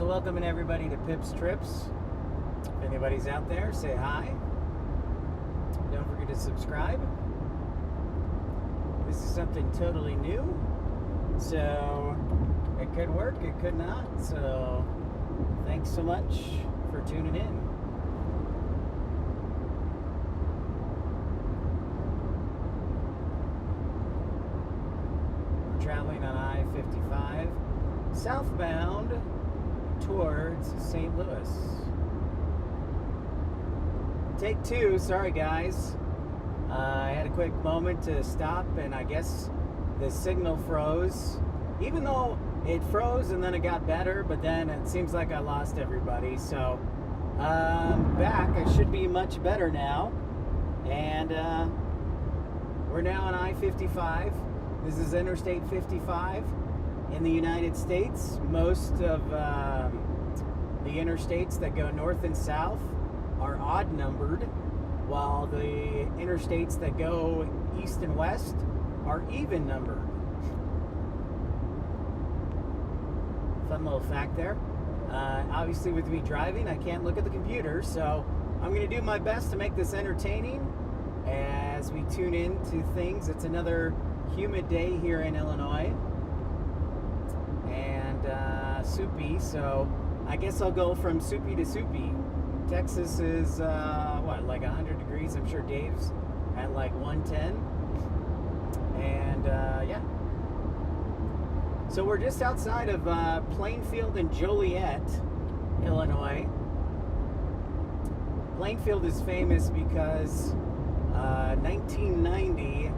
So welcoming everybody to Pip's Trips. If anybody's out there, say hi. Don't forget to subscribe. This is something totally new, so it could work, it could not. So thanks so much for tuning in. We're traveling on I-55 southbound towards St. Louis. Take two, sorry guys. I had a quick moment to stop and I guess the signal froze. Even though it froze and then it got better, but then it seems like I lost everybody. So I'm back. I should be much better now. And we're now on I-55. This is Interstate 55 in the United States. Most of the interstates that go north and south are odd numbered, while the interstates that go east and west are even numbered. Fun little fact there. Obviously with me driving, I can't look at the computer, so I'm going to do my best to make this entertaining as we tune in to things. It's another humid day here in Illinois and soupy, so I guess I'll go from soupy to soupy. Texas is like 100 degrees. I'm sure Dave's at like 110. And yeah. So we're just outside of Plainfield and Joliet, Illinois. Plainfield is famous because 1990,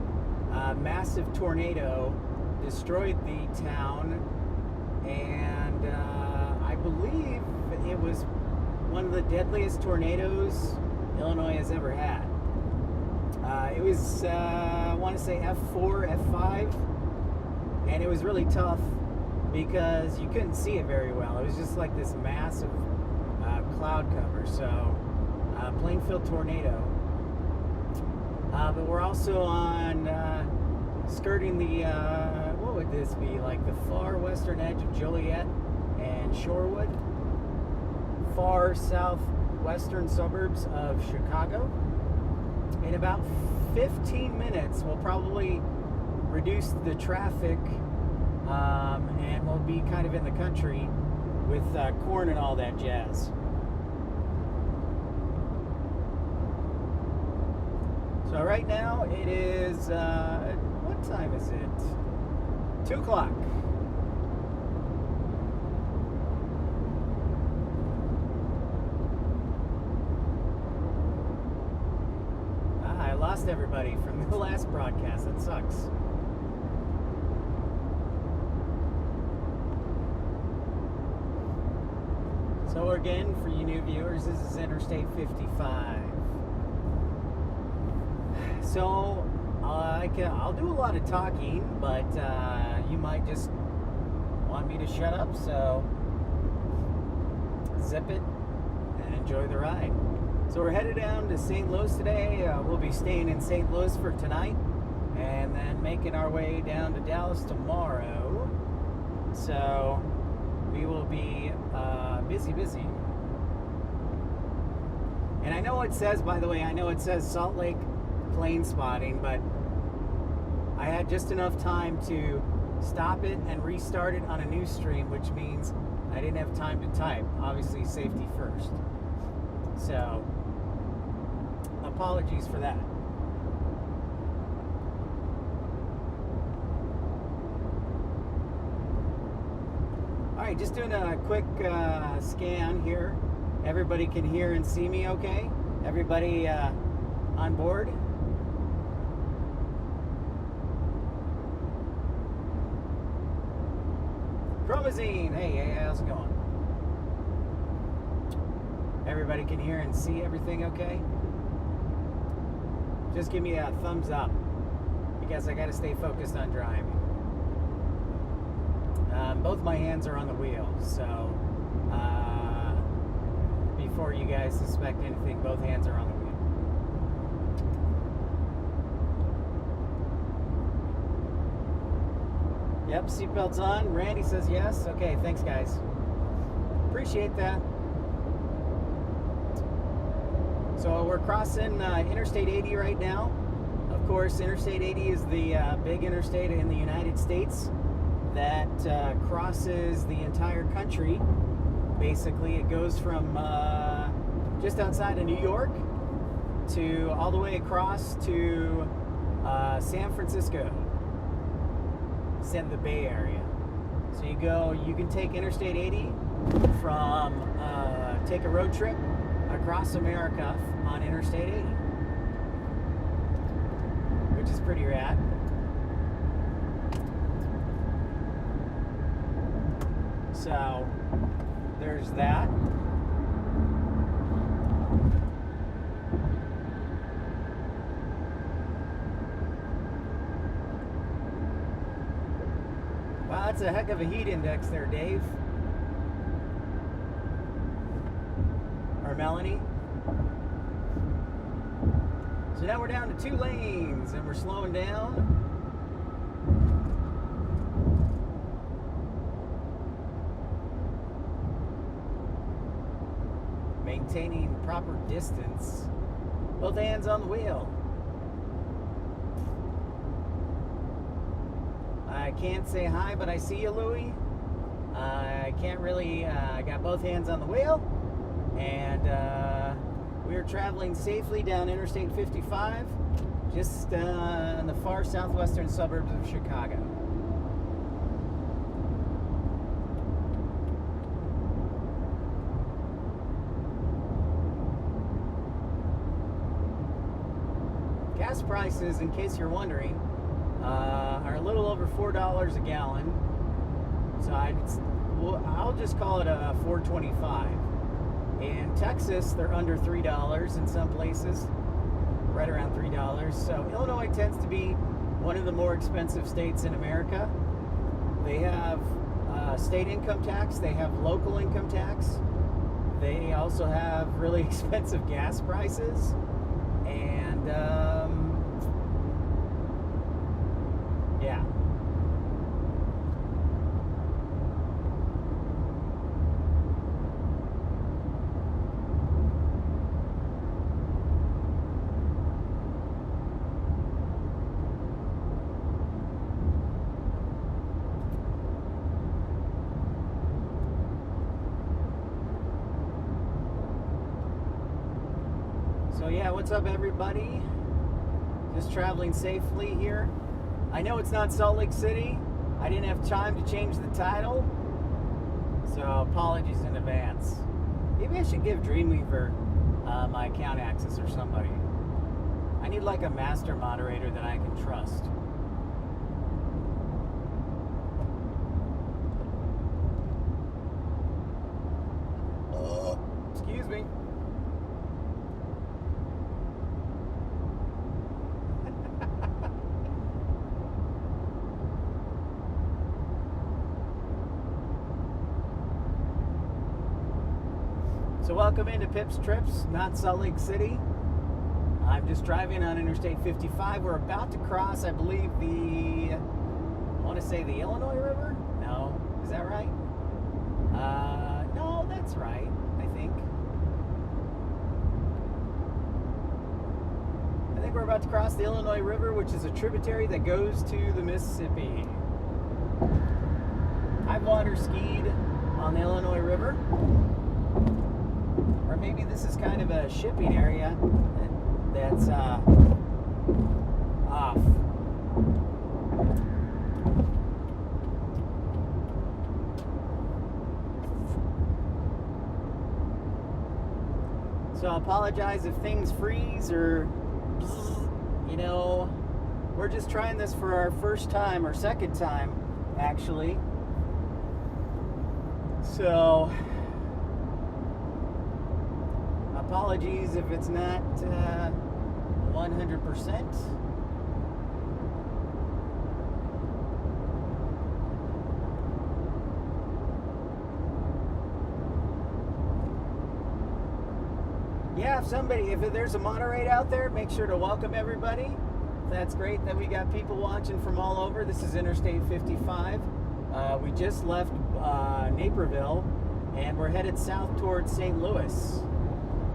a massive tornado destroyed the town, and I believe it was one of the deadliest tornadoes Illinois has ever had. It was, I want to say F4, F5, and it was really tough because you couldn't see it very well. It was just like this massive cloud cover. So, Plainfield tornado. But we're also on skirting the, what would this be, like the far western edge of Joliet and Shorewood. Far southwestern suburbs of Chicago. In about 15 minutes, we'll probably reduce the traffic and we'll be kind of in the country with corn and all that jazz. So right now it is, what time is it? 2 o'clock. I lost everybody from the last broadcast. That sucks. So again, for you new viewers, this is Interstate 55. So I'll do a lot of talking, but you might just want me to shut up. So zip it and enjoy the ride. So we're headed down to St. Louis today. We'll be staying in St. Louis for tonight and then making our way down to Dallas tomorrow. So we will be busy. And I know it says, by the way, I know it says Salt Lake plane spotting, but I had just enough time to stop it and restart it on a new stream, which means I didn't have time to type. Obviously, safety first. So apologies for that. Alright, just doing a quick scan here. Everybody can hear and see me okay? Everybody on board? Chromazine! Hey, how's it going? Everybody can hear and see everything okay? Just give me a thumbs up because I gotta stay focused on driving. Both my hands are on the wheel, so before you guys suspect anything, both hands are on the wheel. Yep, seatbelts on. Randy says yes. Okay, thanks guys. Appreciate that. So we're crossing Interstate 80 right now. Of course, Interstate 80 is the big interstate in the United States that crosses the entire country. Basically, it goes from just outside of New York to all the way across to San Francisco, the Bay Area. So you can take Interstate 80 from, take a road trip across America on Interstate 80, which is pretty rad. So there's that. Wow, that's a heck of a heat index there, Dave. Or Melanie. So now we're down to 2 lanes and we're slowing down. Maintaining proper distance. Both hands on the wheel. I can't say hi, but I see you, Louie. I can't really, I got both hands on the wheel. And we are traveling safely down Interstate 55, just in the far southwestern suburbs of Chicago. Gas prices, in case you're wondering, are a little over $4 a gallon. So I'll just call it a $4.25. In Texas, they're under $3 in some places, right around $3. So Illinois tends to be one of the more expensive states in America. They have state income tax, they have local income tax, they also have really expensive gas prices, and yeah. So yeah, what's up everybody? Just traveling safely here. I know it's not Salt Lake City. I didn't have time to change the title, so apologies in advance. Maybe I should give Dreamweaver my account access or somebody. I need like a master moderator that I can trust. Excuse me. So welcome into Pip's Trips, not Salt Lake City. I'm just driving on Interstate 55. We're about to cross, I believe, I want to say the Illinois River? No, is that right? No, that's right, I think. I think we're about to cross the Illinois River, which is a tributary that goes to the Mississippi. I've water skied on the Illinois River. Or maybe this is kind of a shipping area that's off. So I apologize if things freeze or, you know, we're just trying this for our first time or second time, actually. So apologies if it's not 100%. Yeah, if there's a moderator out there, make sure to welcome everybody. That's great that we got people watching from all over. This is Interstate 55. We just left Naperville, and we're headed south towards St. Louis.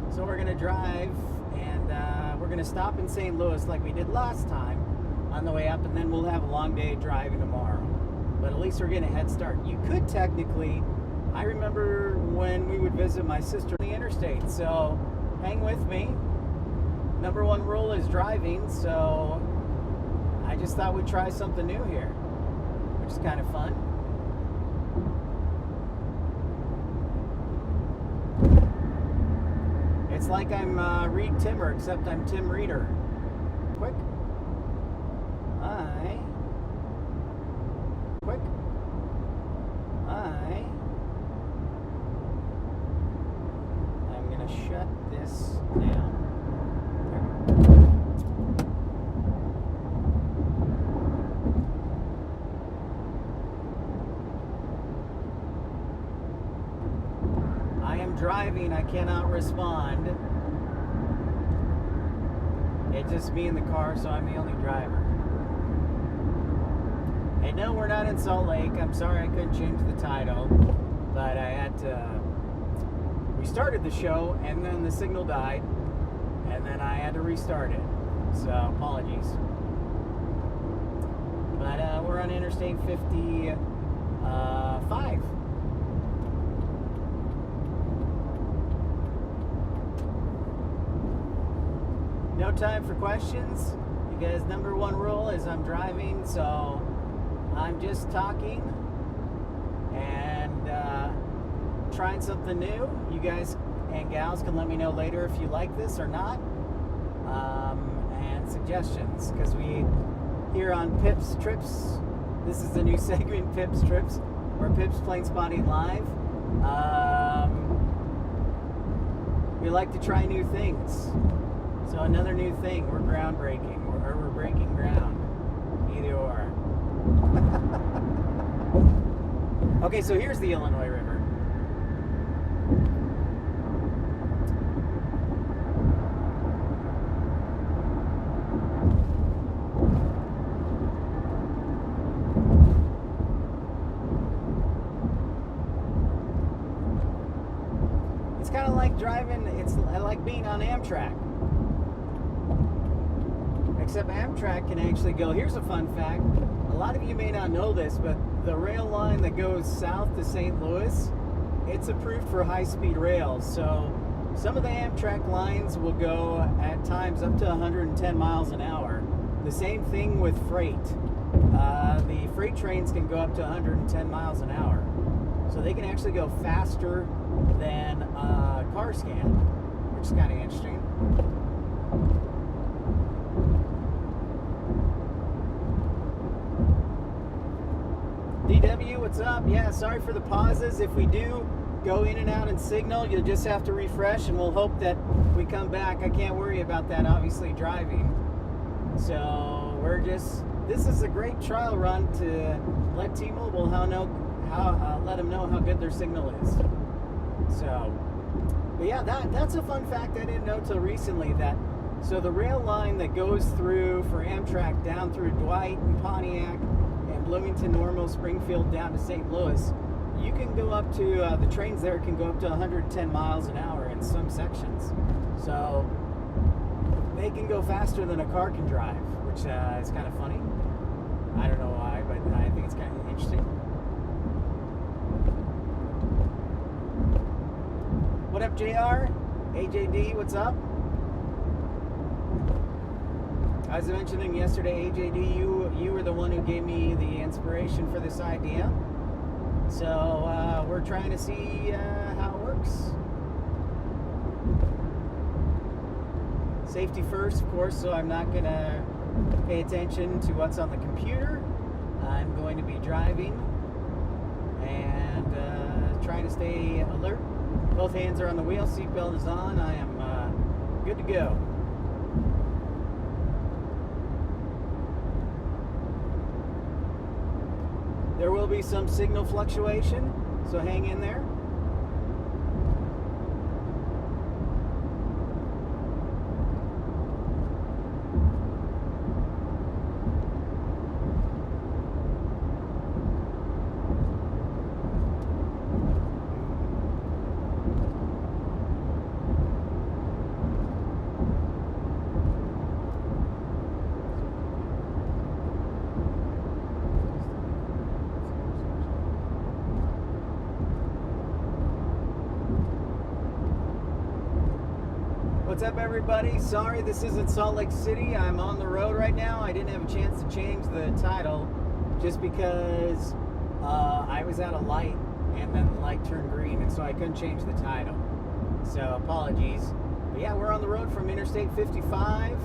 So we're going to drive, and we're going to stop in St. Louis like we did last time on the way up, and then we'll have a long day driving tomorrow. But at least we're getting a head start. You could technically, I remember when we would visit my sister on the interstate, so hang with me. Number one rule is driving, so I just thought we'd try something new here, which is kind of fun. It's like I'm Reed Timmer, except I'm Tim Reeder. Quick. I'm going to shut this down. I am driving, I cannot respond. It's just me in the car, so I'm the only driver. And no, we're not in Salt Lake. I'm sorry I couldn't change the title, but I had to. We started the show, and then the signal died, and then I had to restart it. So apologies. But we're on Interstate 55. No time for questions, because number one rule is I'm driving, so I'm just talking and trying something new. You guys and gals can let me know later if you like this or not, and suggestions, because we here on Pips Trips, this is the new segment, Pips Trips, or Pips Plane Spotting Live. We like to try new things. So another new thing, we're groundbreaking, or we're breaking ground, either or. Okay, so here's the Illinois River. It's kind of like driving, I like being on Amtrak. Except Amtrak can actually go, here's a fun fact, a lot of you may not know this, but the rail line that goes south to St. Louis, it's approved for high-speed rails. So some of the Amtrak lines will go at times up to 110 miles an hour. The same thing with freight. The freight trains can go up to 110 miles an hour. So they can actually go faster than cars can, which is kind of interesting. DW, what's up? Yeah, sorry for the pauses. If we do go in and out in signal, you'll just have to refresh, and we'll hope that we come back. I can't worry about that, obviously, driving. So we're just, this is a great trial run to let T-Mobile let them know how good their signal is. So, but yeah, that's a fun fact I didn't know till recently, that so the rail line that goes through for Amtrak down through Dwight and Pontiac and Bloomington, Normal, Springfield down to St. Louis, you can go up to, the trains there can go up to 110 miles an hour in some sections. So they can go faster than a car can drive, which is kind of funny. I don't know why, but I think it's kind of interesting. What up, JR? AJD, what's up? I was mentioning yesterday, AJD, you were the one who gave me the inspiration for this idea. So we're trying to see how it works. Safety first, of course, so I'm not going to pay attention to what's on the computer. I'm going to be driving and trying to stay alert. Both hands are on the wheel, seatbelt is on. I am good to go. There will be some signal fluctuation, so hang in there. What's up, everybody? Sorry this isn't Salt Lake City. I'm on the road right now. I didn't have a chance to change the title just because I was at a light and then the light turned green, and so I couldn't change the title. So apologies. But yeah, we're on the road from Interstate 55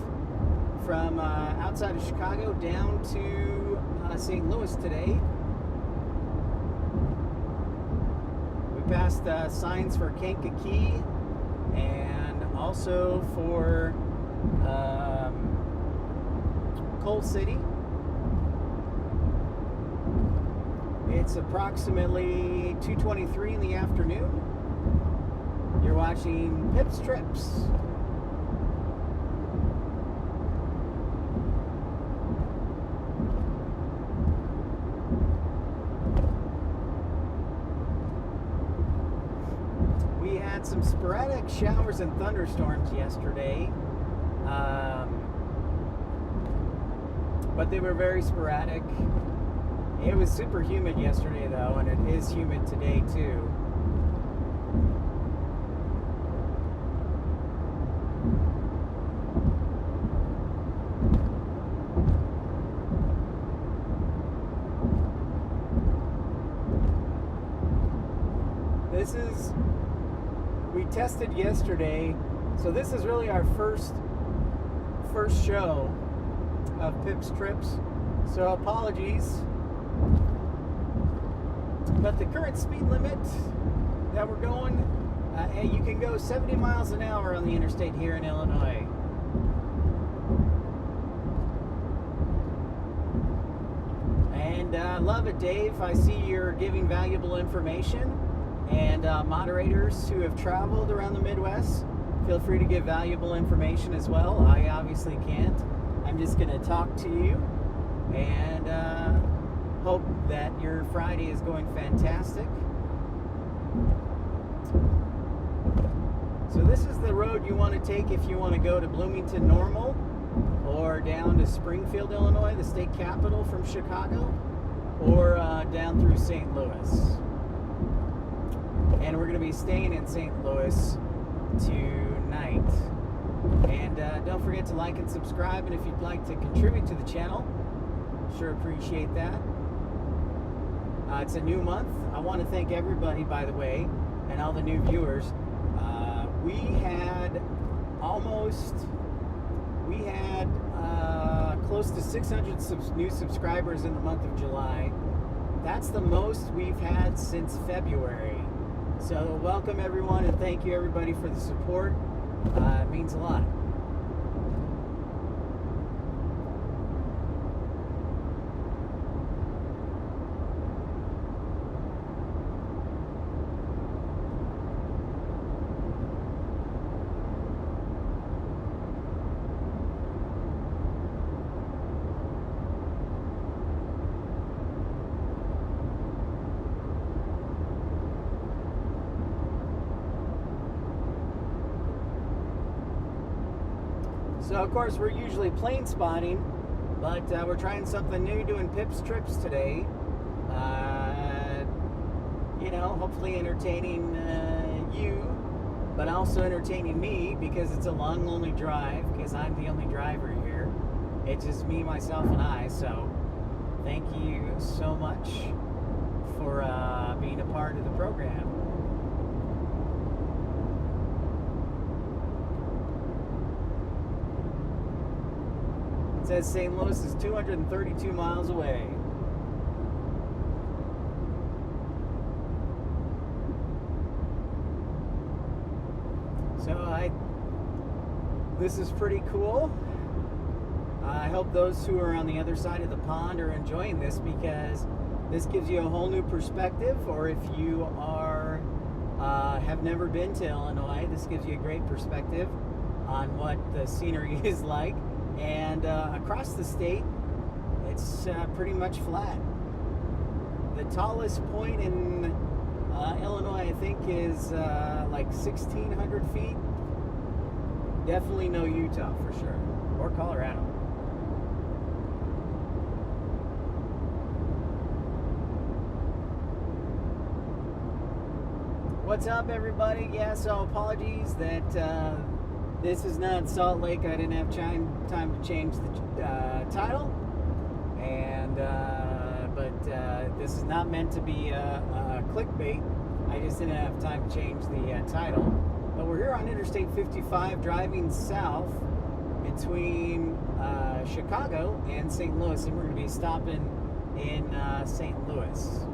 from outside of Chicago down to St. Louis today. We passed signs for Kankakee and also for Coal City. It's approximately 2:23 in the afternoon. You're watching Pips Trips. We had some sporadic showers and thunderstorms yesterday, but they were very sporadic. It was super humid yesterday, though, and it is humid today, too. We tested yesterday, so this is really our first show of Pips Trips, so apologies. But the current speed limit that we're going, you can go 70 miles an hour on the interstate here in Illinois. And love it, Dave. I see you're giving valuable information. And moderators who have traveled around the Midwest, feel free to give valuable information as well. I obviously can't. I'm just going to talk to you and hope that your Friday is going fantastic. So this is the road you want to take if you want to go to Bloomington Normal or down to Springfield, Illinois, the state capital from Chicago, or down through St. Louis. And we're going to be staying in St. Louis tonight. And don't forget to like and subscribe. And if you'd like to contribute to the channel, sure appreciate that. It's a new month. I want to thank everybody, by the way, and all the new viewers. We had close to 600 new subscribers in the month of July. That's the most we've had since February. So welcome everyone, and thank you everybody for the support. It means a lot. So of course we're usually plane spotting, but we're trying something new, doing Pips Trips today. Hopefully entertaining you, but also entertaining me, because it's a long, lonely drive, because I'm the only driver here. It's just me, myself, and I, so thank you so much for being a part of the program. It says St. Louis is 232 miles away. So this is pretty cool. I hope those who are on the other side of the pond are enjoying this, because this gives you a whole new perspective. Or if you have never been to Illinois, this gives you a great perspective on what the scenery is like. And across the state, it's pretty much flat. The tallest point in Illinois, I think, is like 1,600 feet. Definitely no Utah for sure, or Colorado. What's up, everybody? Yeah, so apologies that This is not Salt Lake. I didn't have time to change the title, and but this is not meant to be a clickbait. I just didn't have time to change the title. But we're here on Interstate 55, driving south between Chicago and St. Louis, and we're going to be stopping in St. Louis.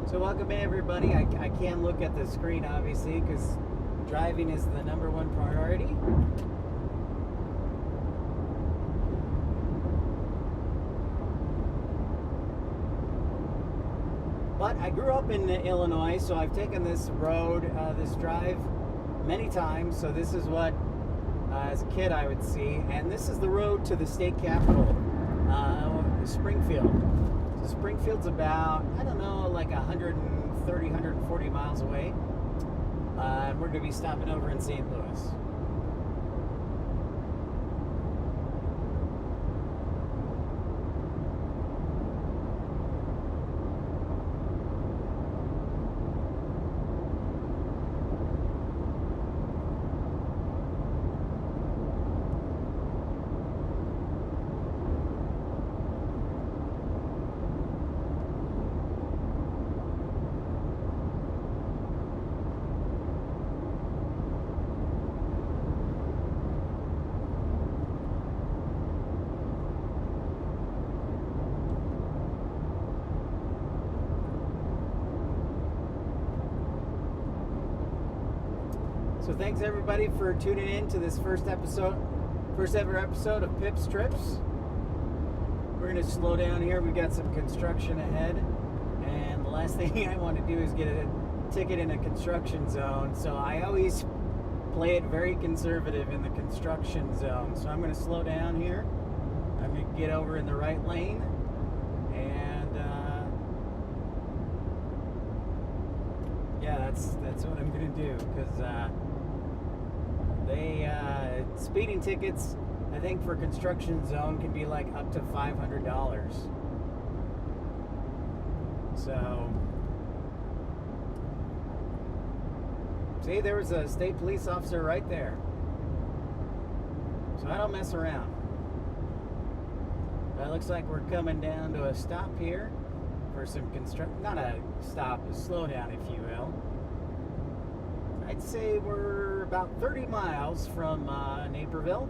So welcome in, everybody. I can't look at the screen, obviously, because driving is the #1 priority. But I grew up in Illinois, so I've taken this road, this drive, many times. So this is what, as a kid, I would see. And this is the road to the state capital, Springfield. So Springfield's about, I don't know, like 130, 140 miles away. And we're going to be stopping over in St. Louis. So thanks everybody for tuning in to this first ever episode of Pip's Trips. We're going to slow down here. We've got some construction ahead, and the last thing I want to do is get a ticket in a construction zone. So I always play it very conservative in the construction zone. So I'm going to slow down here. I'm going to get over in the right lane, and yeah, that's what I'm going to do, because speeding tickets, I think, for construction zone can be like up to $500. So, see, there was a state police officer right there. So I don't mess around. But it looks like we're coming down to a stop here for some not a stop, a slowdown, if you will. I'd say we're about 30 miles from Naperville,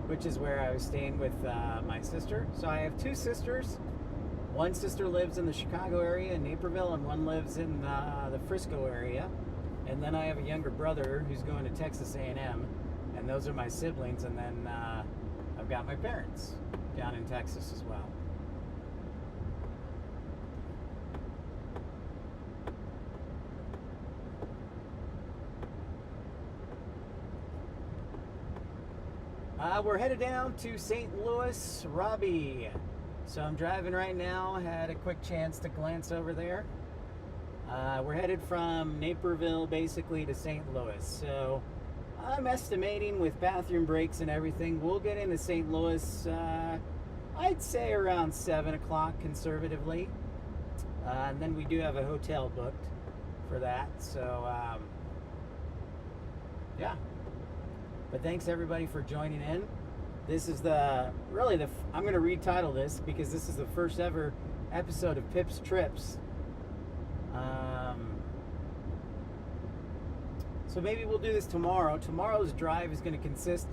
which is where I was staying with my sister. So I have two sisters. One sister lives in the Chicago area in Naperville, and one lives in the Frisco area. And then I have a younger brother who's going to Texas A&M, and those are my siblings. And then I've got my parents down in Texas as well. We're headed down to St. Louis, Robbie. So I'm driving right now. Had a quick chance to glance over there. We're headed from Naperville basically to St. Louis. So I'm estimating, with bathroom breaks and everything, we'll get into St. Louis, I'd say around 7 o'clock conservatively. And then we do have a hotel booked for that. So yeah. But thanks everybody for joining in. This is I'm going to retitle this, because this is the first ever episode of Pip's Trips. So maybe we'll do this tomorrow. Tomorrow's drive is going to consist,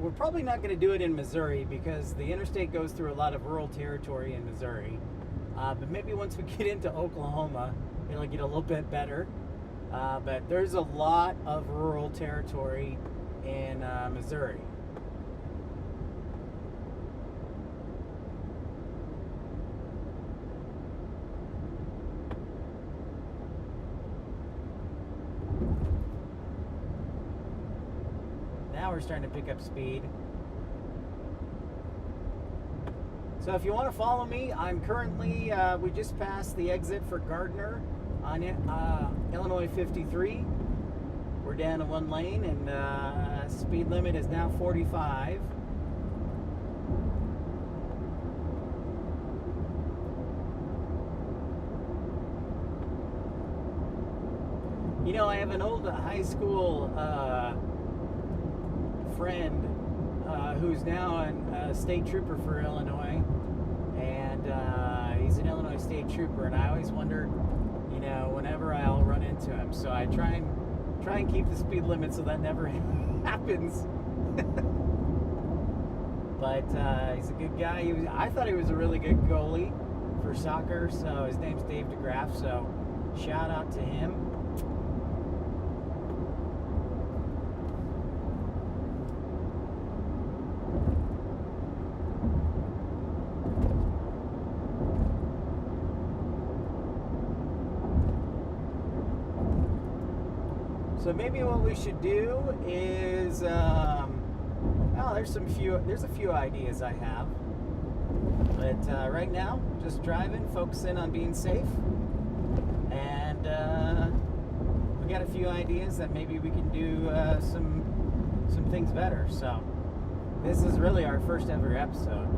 we're probably not going to do it in Missouri, because the interstate goes through a lot of rural territory in Missouri. But maybe once we get into Oklahoma, it'll get a little bit better. But there's a lot of rural territory in Missouri. Now we're starting to pick up speed. So if you want to follow me, I'm currently, we just passed the exit for Gardner on Illinois 53. We're down to one lane, and speed limit is now 45. You know, I have an old high school friend who's now a state trooper for Illinois, and he's an Illinois state trooper, and I always wonder, you know, whenever I'll run into him. So I try and keep the speed limit so that never happens. But he's a good guy. I thought he was a really good goalie for soccer. So his name's Dave DeGraff. So shout out to him. So maybe what we should do is, there's a few ideas I have, but right now, just driving, focusing on being safe, and we got a few ideas that maybe we can do some things better. So this is really our first ever episode.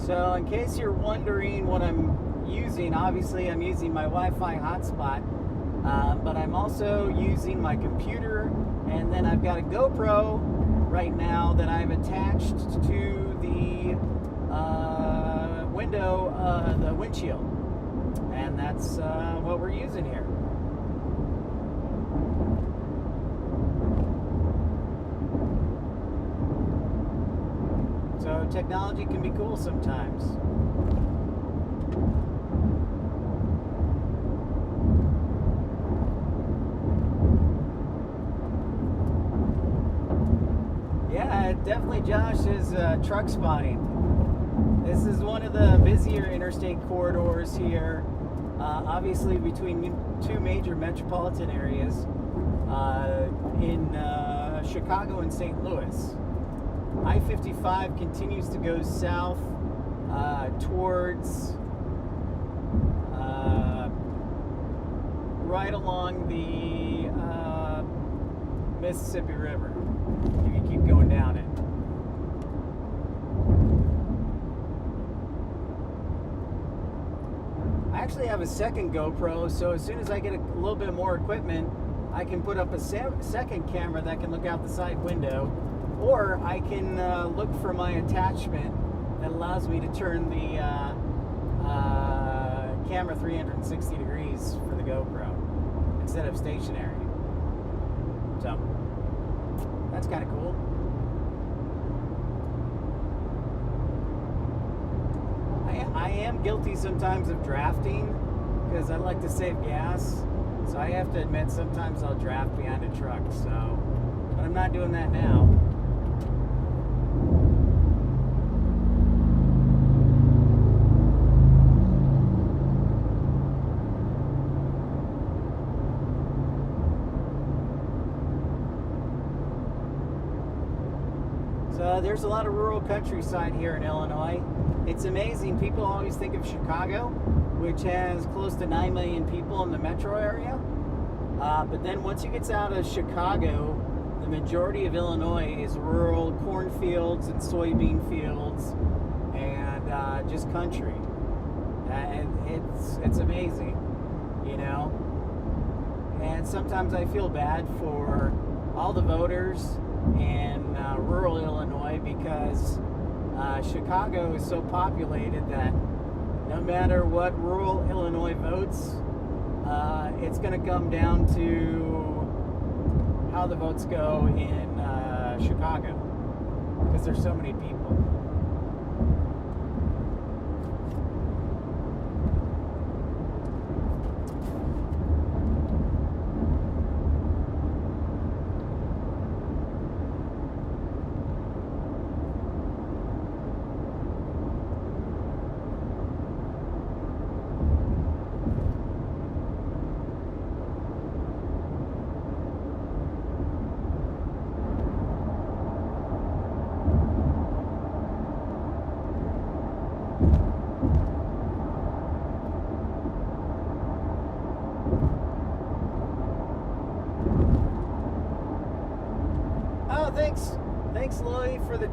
So in case you're wondering what I'm using, obviously I'm using my Wi-Fi hotspot, but I'm also using my computer, and then I've got a GoPro right now that I've attached to the the windshield, and that's what we're using here. So technology can be cool sometimes. Yeah, definitely Josh is truck spotting. This is one of the busier interstate corridors here, obviously between two major metropolitan areas in Chicago and St. Louis. I-55 continues to go south towards right along the Mississippi River, if you keep going down it. I actually have a second GoPro, so as soon as I get a little bit more equipment, I can put up a second camera that can look out the side window. Or I can look for my attachment that allows me to turn the camera 360 degrees for the GoPro instead of stationary. So that's kind of cool. I am guilty sometimes of drafting because I like to save gas. So I have to admit sometimes I'll draft behind a truck. So, but I'm not doing that now. There's a lot of rural countryside here in Illinois. It's amazing. People always think of Chicago, which has close to 9 million people in the metro area. But then once you get out of Chicago, the majority of Illinois is rural cornfields and soybean fields and just country. And it's amazing, you know. And sometimes I feel bad for all the voters in rural Illinois because Chicago is so populated that no matter what rural Illinois votes, it's going to come down to how the votes go in Chicago because there's so many people.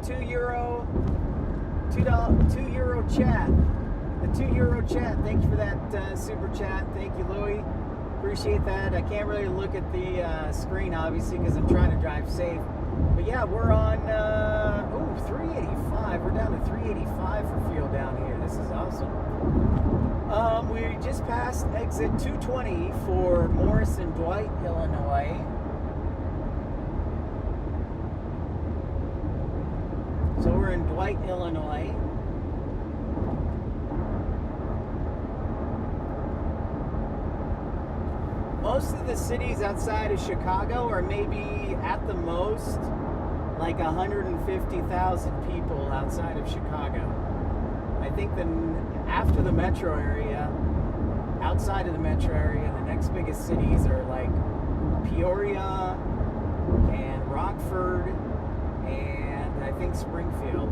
€2, €2 chat. The €2 chat. Thank you for that super chat. Thank you, Louie. Appreciate that. I can't really look at the screen, obviously, because I'm trying to drive safe. But yeah, we're on 385. We're down to 385 for fuel down here. This is awesome. We just passed exit 220 for Morris and Dwight, Illinois. So we're in Dwight, Illinois. Most of the cities outside of Chicago are maybe at the most like 150,000 people outside of Chicago. I think then after the metro area, outside of the metro area, the next biggest cities are like Peoria and Rockford and I think Springfield.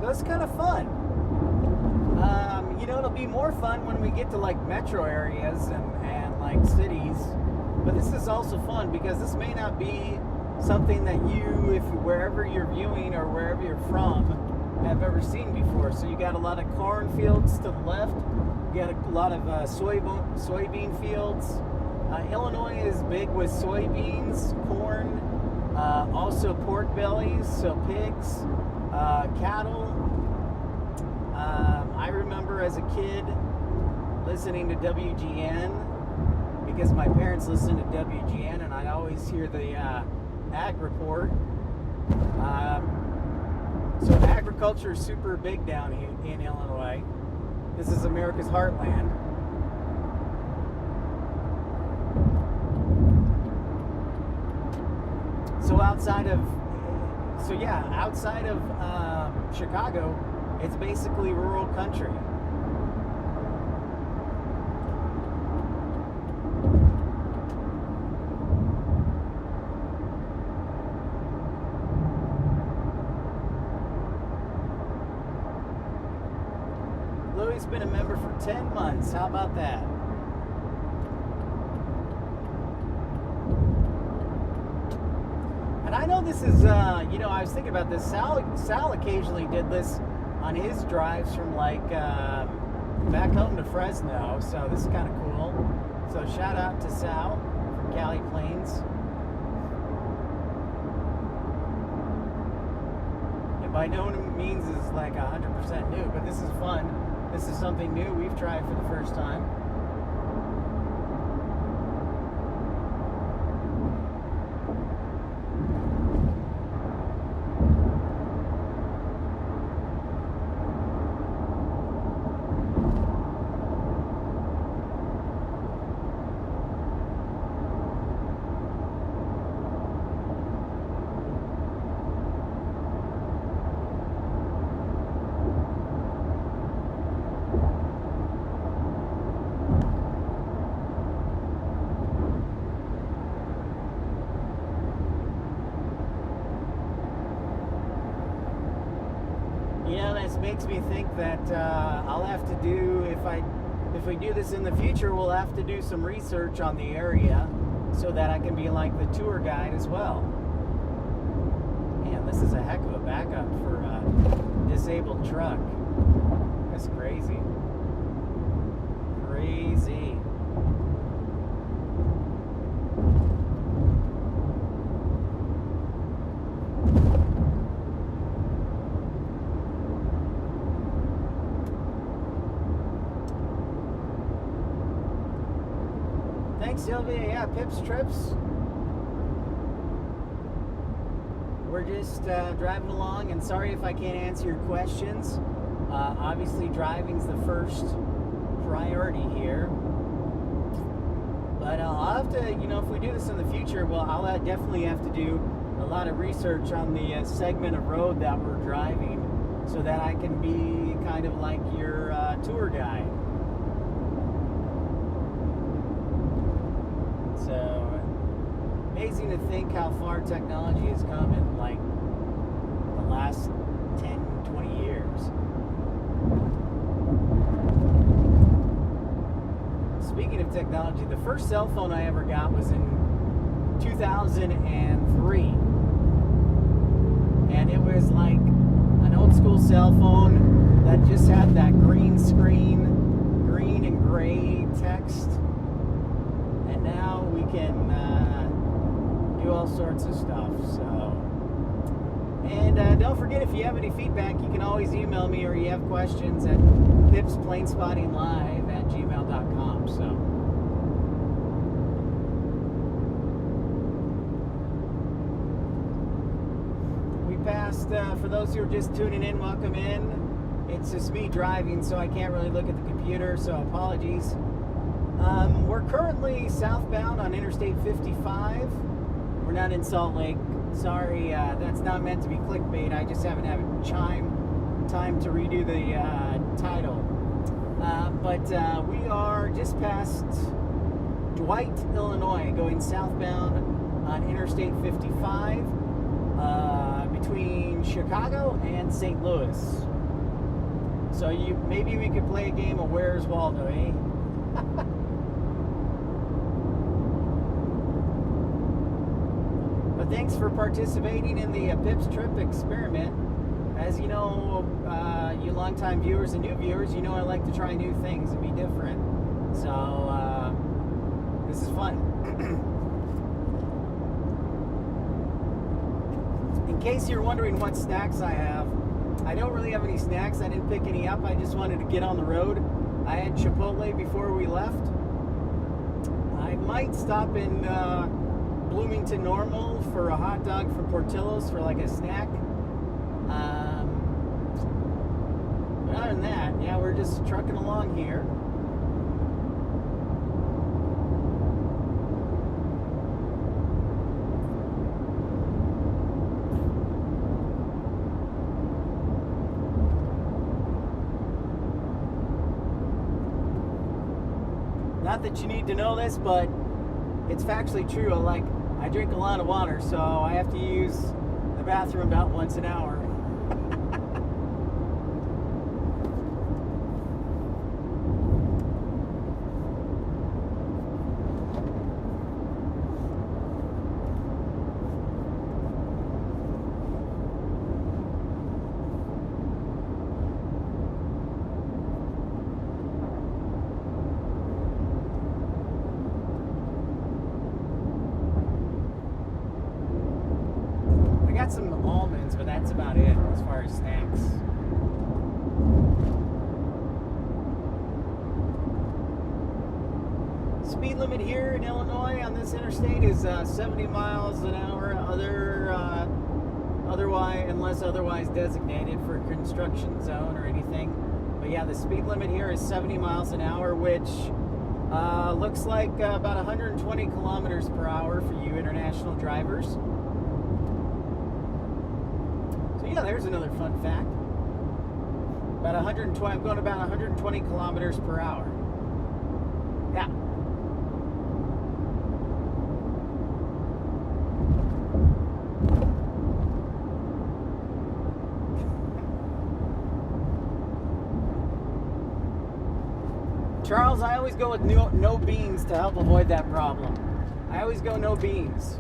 That's kind of fun. It'll be more fun when we get to like metro areas and like cities. But this is also fun because this may not be something that you, if wherever you're viewing or wherever you're from, have ever seen before. So you got a lot of cornfields to the left. You got a lot of soybean fields. Illinois is big with soybeans, corn, also pork bellies, so pigs, cattle. I remember as a kid listening to WGN because my parents listened to WGN and I'd always hear the ag report. So agriculture is super big down here in Illinois. This is America's heartland. So outside of Chicago, it's basically rural country. Louie's been a member for 10 months. How about that? And I know this is, I was thinking about this. Sal occasionally did this on his drives from like back home to Fresno. So this is kind of cool. So shout out to Sal from Cali Plains. And by no means is like 100% new, but this is fun. This is something new we've tried for the first time. Makes me think that I'll have to do, if we do this in the future, we'll have to do some research on the area so that I can be like the tour guide as well. Man, this is a heck of a backup for a disabled truck. That's crazy. Crazy. morning, Sylvia. Yeah, Pips Trips. We're just driving along, and sorry if I can't answer your questions. Obviously, driving's the first priority here. But I'll have to, if we do this in the future, well, I'll definitely have to do a lot of research on the segment of road that we're driving so that I can be kind of like your tour guide. So, amazing to think how far technology has come in like the last 10, 20 years. Speaking of technology, the first cell phone I ever got was in 2003. And it was like an old school cell phone that just had that green screen, green and gray text. And now we can do all sorts of stuff. So, and don't forget, if you have any feedback, you can always email me, or you have questions at pipsplainspottinglive@gmail.com. So, we passed, for those who are just tuning in, welcome in. It's just me driving, so I can't really look at the computer, so apologies. We're currently southbound on Interstate 55. We're not in Salt Lake. Sorry, that's not meant to be clickbait. I just haven't had time to redo the title. But we are just past Dwight, Illinois, going southbound on Interstate 55 between Chicago and St. Louis. So maybe we could play a game of Where's Waldo, eh? But thanks for participating in the Pips Trip experiment. As you know, you longtime viewers and new viewers, you know I like to try new things and be different. So, this is fun. In case you're wondering what snacks I have, I don't really have any snacks. I didn't pick any up. I just wanted to get on the road. I had Chipotle before we left. I might stop in Bloomington Normal for a hot dog from Portillo's for like a snack. But other than that, yeah, we're just trucking along here. Not that you need to know this, but it's factually true. I drink a lot of water, so I have to use the bathroom about once an hour. Some almonds, but that's about it as far as snacks. Speed limit here in Illinois on this interstate is 70 miles an hour, unless otherwise designated for a construction zone or anything. But yeah, the speed limit here is 70 miles an hour, which looks like about 120 kilometers per hour for you international drivers. Yeah, there's another fun fact. About 120, I'm going about 120 kilometers per hour. Yeah. Charles, I always go with no beans to help avoid that problem. I always go no beans.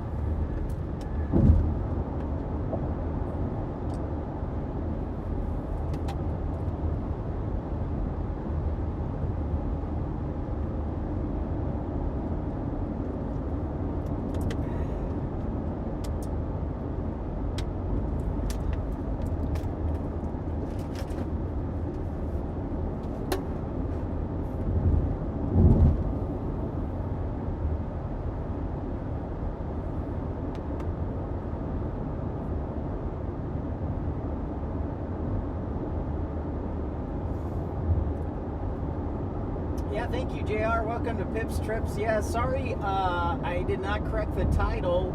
Yeah, thank you, JR. Welcome to Pips Trips. Yeah, sorry, I did not correct the title.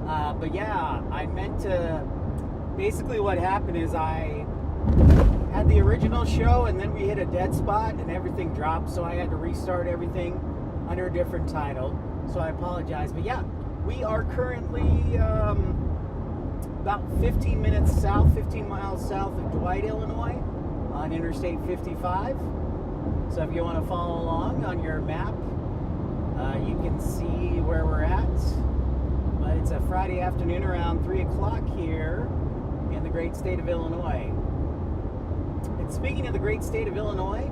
But yeah, I meant to. Basically, what happened is I had the original show, and then we hit a dead spot, and everything dropped. So I had to restart everything under a different title. So I apologize. But yeah, we are currently about 15 miles south of Dwight, Illinois, on Interstate 55. So if you want to follow along on your map, you can see where we're at. But it's a Friday afternoon around 3 o'clock here in the great state of Illinois. And speaking of the great state of Illinois,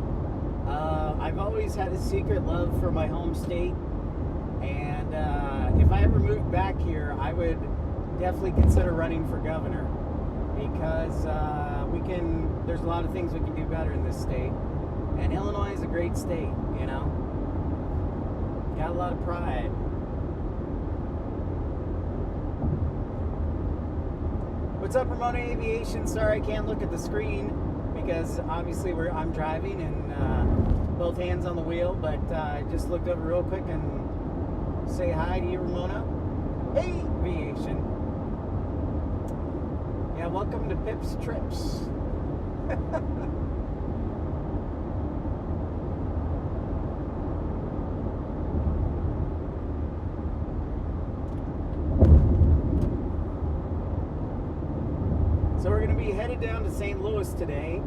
I've always had a secret love for my home state. And if I ever moved back here, I would definitely consider running for governor. Because there's a lot of things we can do better in this state. And Illinois is a great state, you know. Got a lot of pride. What's up, Ramona Aviation? Sorry I can't look at the screen because obviously I'm driving and both hands on the wheel, but I just looked over real quick and say hi to you, Ramona. Hey, Aviation. Yeah, welcome to Pips Trips. So we're going to be headed down to St. Louis today,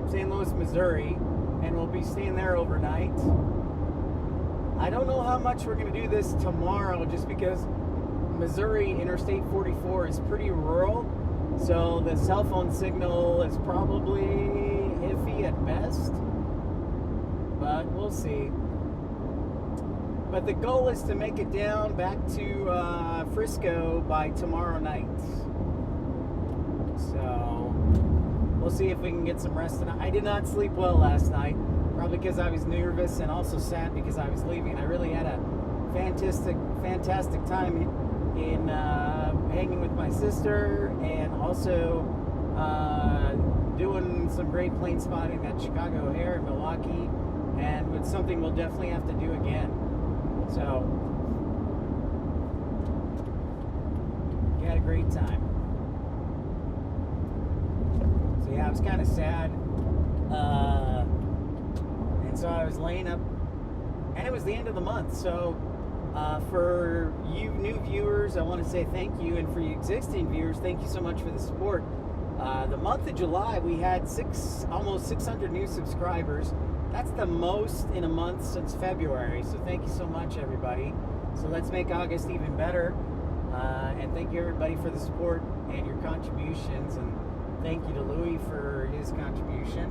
St. Louis, Missouri, and we'll be staying there overnight. I don't know how much we're going to do this tomorrow just because Missouri Interstate 44 is pretty rural, so the cell phone signal is probably iffy at best, but we'll see. But the goal is to make it down back to Frisco by tomorrow night. So we'll see if we can get some rest tonight. I did not sleep well last night, probably because I was nervous and also sad because I was leaving. I really had a fantastic time in hanging with my sister and also doing some great plane spotting at Chicago O'Hare and Milwaukee, and it's something we'll definitely have to do again. So we had a great time. Yeah, I was kind of sad, and so I was laying up, and it was the end of the month, so for you new viewers, I want to say thank you, and for you existing viewers, thank you so much for the support. The month of July, we had almost 600 new subscribers. That's the most in a month since February, so thank you so much, everybody. So let's make August even better, and thank you, everybody, for the support and your contributions, and thank you to Louis for his contribution.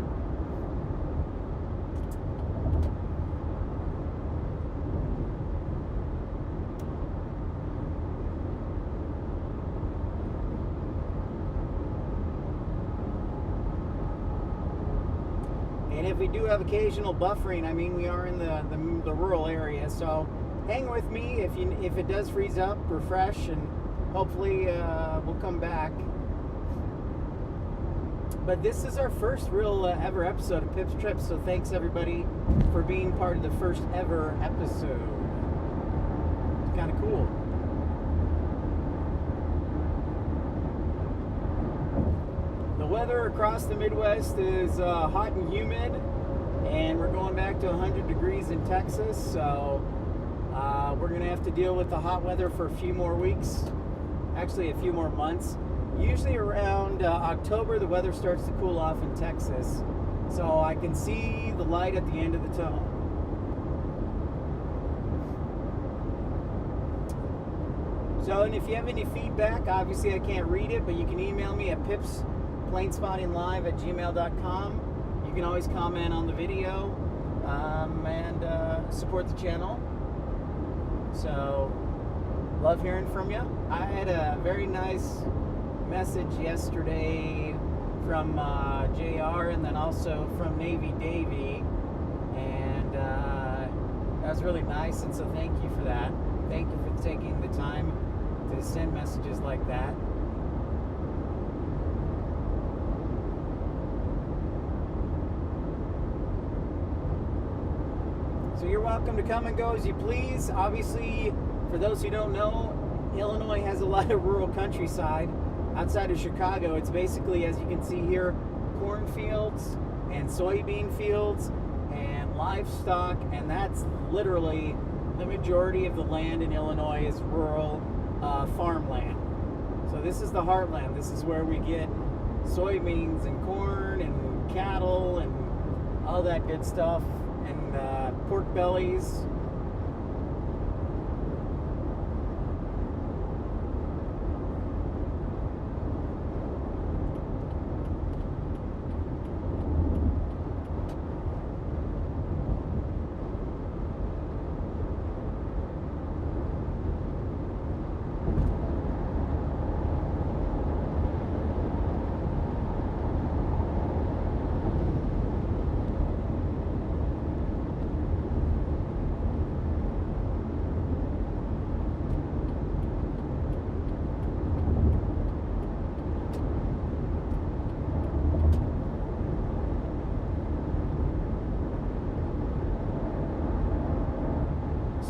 And if we do have occasional buffering, I mean, we are in the rural area, so hang with me. If it does freeze up, refresh, and hopefully we'll come back. But this is our first real ever episode of Pips Trips, so thanks everybody for being part of the first ever episode. It's kind of cool. The weather across the Midwest is hot and humid, and we're going back to 100 degrees in Texas, so we're going to have to deal with the hot weather for a few more weeks, actually a few more months. Usually around October, the weather starts to cool off in Texas, so I can see the light at the end of the tunnel. So, and if you have any feedback, obviously I can't read it, but you can email me at pipsplainspottinglive@gmail.com. You can always comment on the video and support the channel. So, love hearing from you. I had a very nice message yesterday from JR, and then also from Navy Davey, and that was really nice, and so thank you for that. Thank you for taking the time to send messages like that. you're welcome to come and go as you please. Obviously, for those who don't know, Illinois has a lot of rural countryside outside of Chicago. It's basically, as you can see here, cornfields and soybean fields and livestock, and that's literally the majority of the land in Illinois is rural farmland. So this is the Heartland. This is where we get soybeans and corn and cattle and all that good stuff, and pork bellies.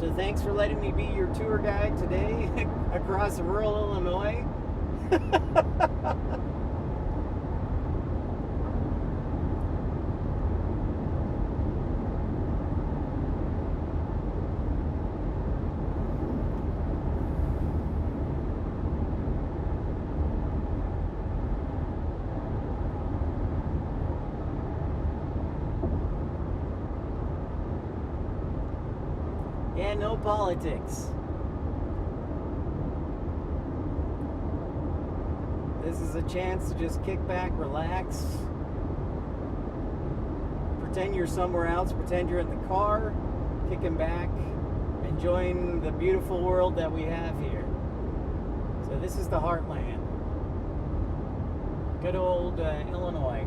So thanks for letting me be your tour guide today across rural Illinois. Yeah, no politics. This is a chance to just kick back, relax, pretend you're somewhere else, pretend you're in the car, kicking back, enjoying the beautiful world that we have here. So this is the Heartland. Good old Illinois.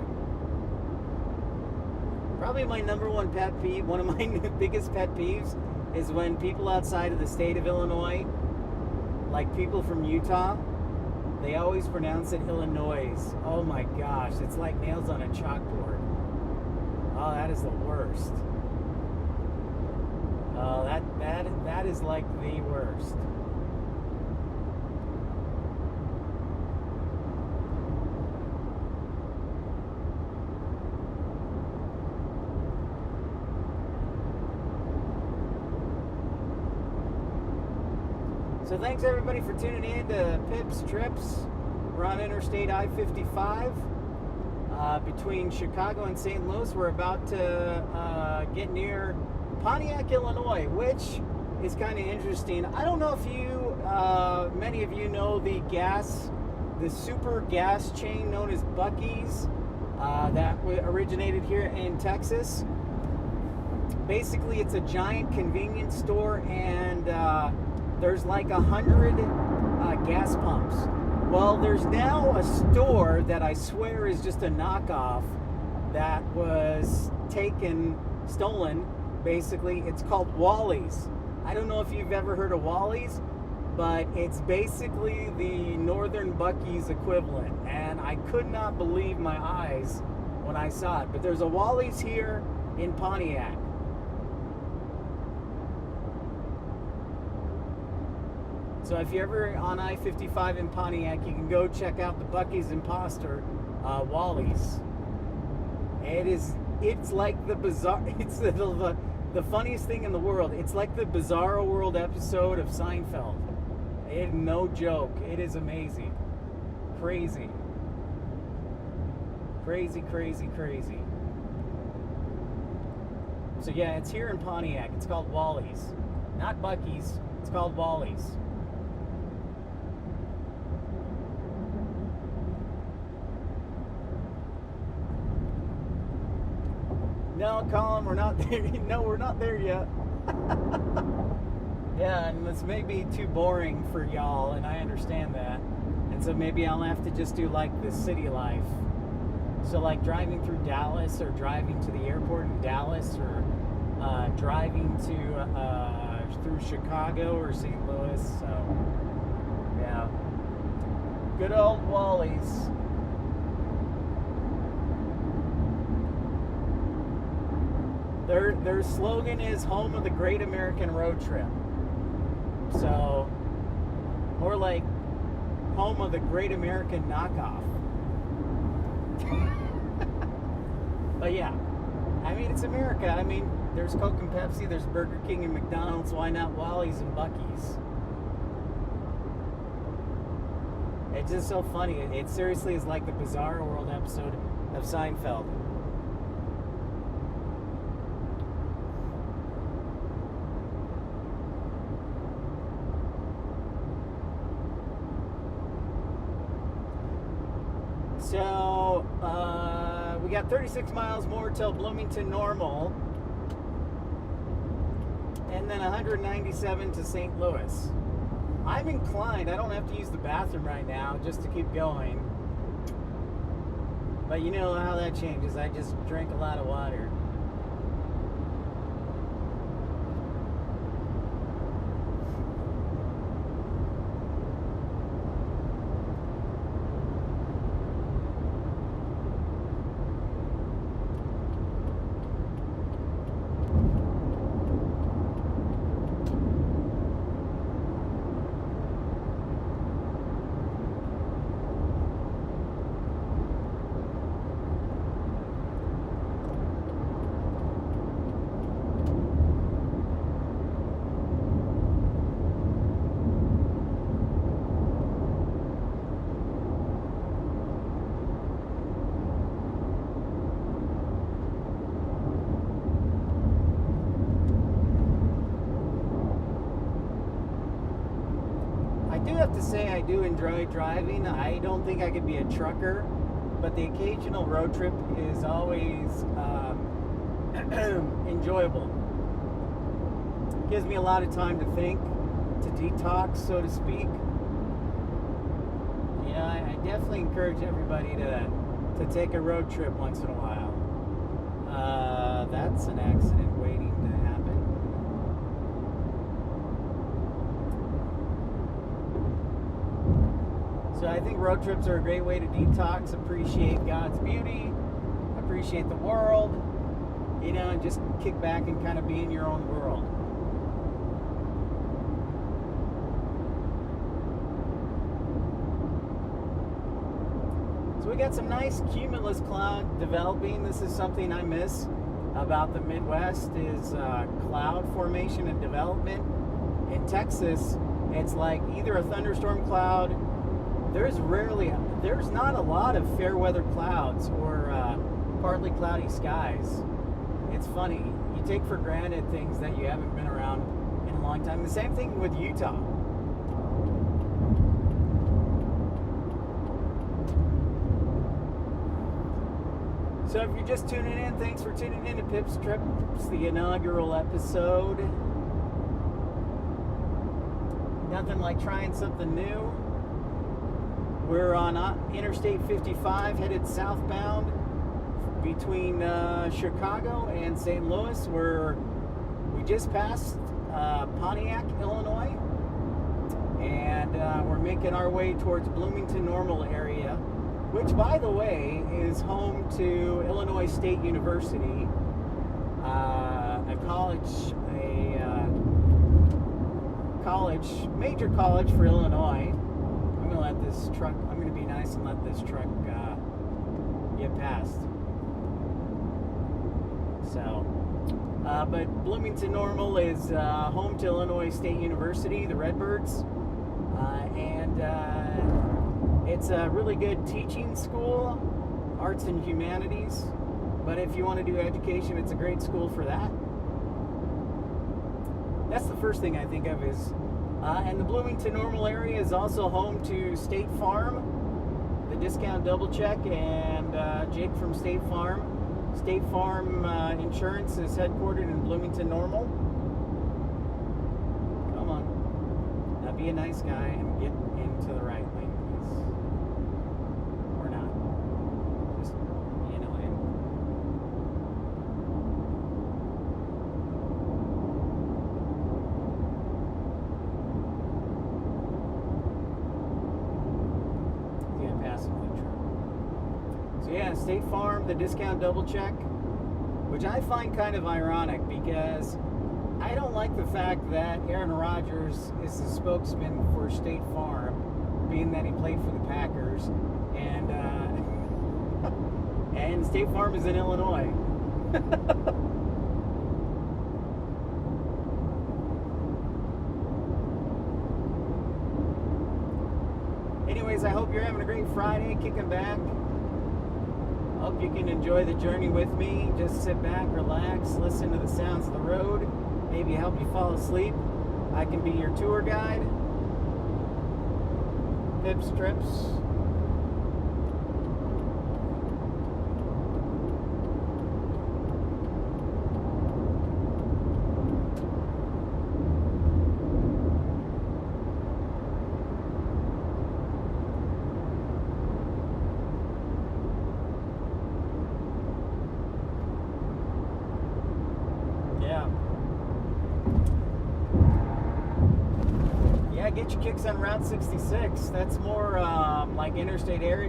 Probably my number one pet peeve, one of my biggest pet peeves, is when people outside of the state of Illinois, like people from Utah, they always pronounce it Illinois. Oh my gosh, it's like nails on a chalkboard. Oh, that is the worst. Oh, that is like the worst. So thanks everybody for tuning in to Pips Trips. We're on Interstate I-55 between Chicago and St. Louis. We're about to get near Pontiac, Illinois, which is kind of interesting. I don't know if you, many of you know the super gas chain known as Buc-ee's that originated here in Texas. Basically, it's a giant convenience store, and there's like 100 gas pumps. Well, there's now a store that I swear is just a knockoff that was stolen, basically. It's called Wally's. I don't know if you've ever heard of Wally's, but it's basically the Northern Buc-ee's equivalent. And I could not believe my eyes when I saw it. But there's a Wally's here in Pontiac. So if you're ever on I-55 in Pontiac, you can go check out the Buc-ee's Imposter, Wally's. It's like the bizarre, it's the funniest thing in the world. It's like the Bizarro World episode of Seinfeld. No joke. It is amazing. Crazy. Crazy, crazy, crazy. So yeah, it's here in Pontiac. It's called Wally's. Not Buc-ee's. It's called Wally's. No, Colin, we're not there. No, we're not there yet. Yeah, and this may be too boring for y'all, and I understand that. And so maybe I'll have to just do like the city life. So like driving through Dallas, or driving to the airport in Dallas, or driving to through Chicago or St. Louis. So yeah, good old Wally's. Their slogan is "Home of the Great American Road Trip." So, more like "Home of the Great American Knockoff." But yeah, I mean, it's America. I mean, there's Coke and Pepsi, there's Burger King and McDonald's. Why not Wally's and Buc-ee's? It's just so funny. It seriously is like the Bizarre World episode of Seinfeld. So, we got 36 miles more till Bloomington Normal, and then 197 to St. Louis. I'm inclined, I don't have to use the bathroom right now just to keep going. But you know how that changes. I just drank a lot of water. I do have to say I do enjoy driving. I don't think I could be a trucker, but the occasional road trip is always enjoyable. Gives me a lot of time to think, to detox, so to speak. Yeah, I definitely encourage everybody to take a road trip once in a while. That's an accident waiting to happen. So I think road trips are a great way to detox, appreciate God's beauty, appreciate the world, you know, and just kick back and kind of be in your own world. So we got some nice cumulus cloud developing. This is something I miss about the Midwest is cloud formation and development. In Texas, it's like either a thunderstorm cloud. There's not a lot of fair weather clouds or partly cloudy skies. It's funny. You take for granted things that you haven't been around in a long time. The same thing with Utah. So if you're just tuning in, thanks for tuning in to Pip's Trip. It's the inaugural episode. Nothing like trying something new. We're on Interstate 55, headed southbound between Chicago and St. Louis. We just passed Pontiac, Illinois, and we're making our way towards Bloomington Normal area, which, by the way, is home to Illinois State University, major college for Illinois. I'm going to be nice and let this truck get past. So, but Bloomington Normal is home to Illinois State University, the Redbirds, and it's a really good teaching school, arts and humanities. But if you want to do education, it's a great school for that. That's the first thing I think of is, and the Bloomington Normal area is also home to State Farm, the Discount Double Check, and Jake from State Farm. State Farm Insurance is headquartered in Bloomington Normal. Come on. Now be a nice guy and get into the right lane, please. Or not. Just be in a lane. Yeah, State Farm, the Discount Double Check. which I find kind of ironic because I don't like the fact that Aaron Rodgers is the spokesman for State Farm, being that he played for the Packers, and and State Farm is in Illinois. Anyways, I hope you're having a great Friday, kicking back. Hope you can enjoy the journey with me. Just sit back, relax, listen to the sounds of the road, maybe help you fall asleep. I can be your tour guide. Pips, trips. Get your kicks on Route 66. That's more like Interstate 80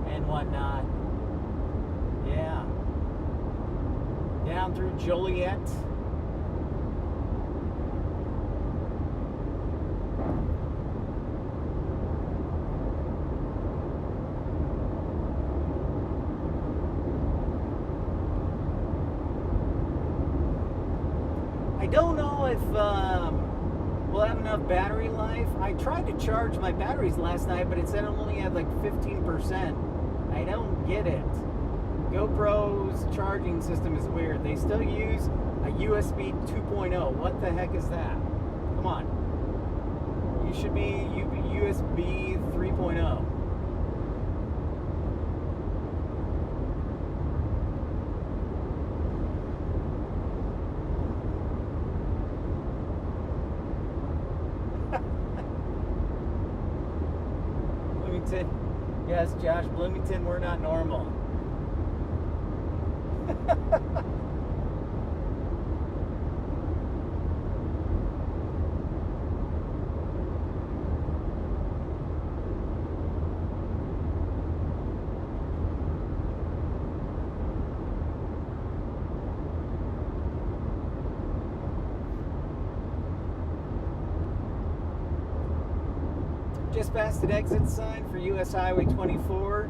and whatnot. Yeah. Down through Joliet. I don't know if we'll have enough battery life. I tried to charge my batteries last night, but it said it only had like 15%. I don't get it. GoPro's charging system is weird. They still use a USB 2.0. What the heck is that? Come on. You should be USB 3.0. Yes, Josh, Bloomington, we're not normal. Just past an exit sign for US Highway 24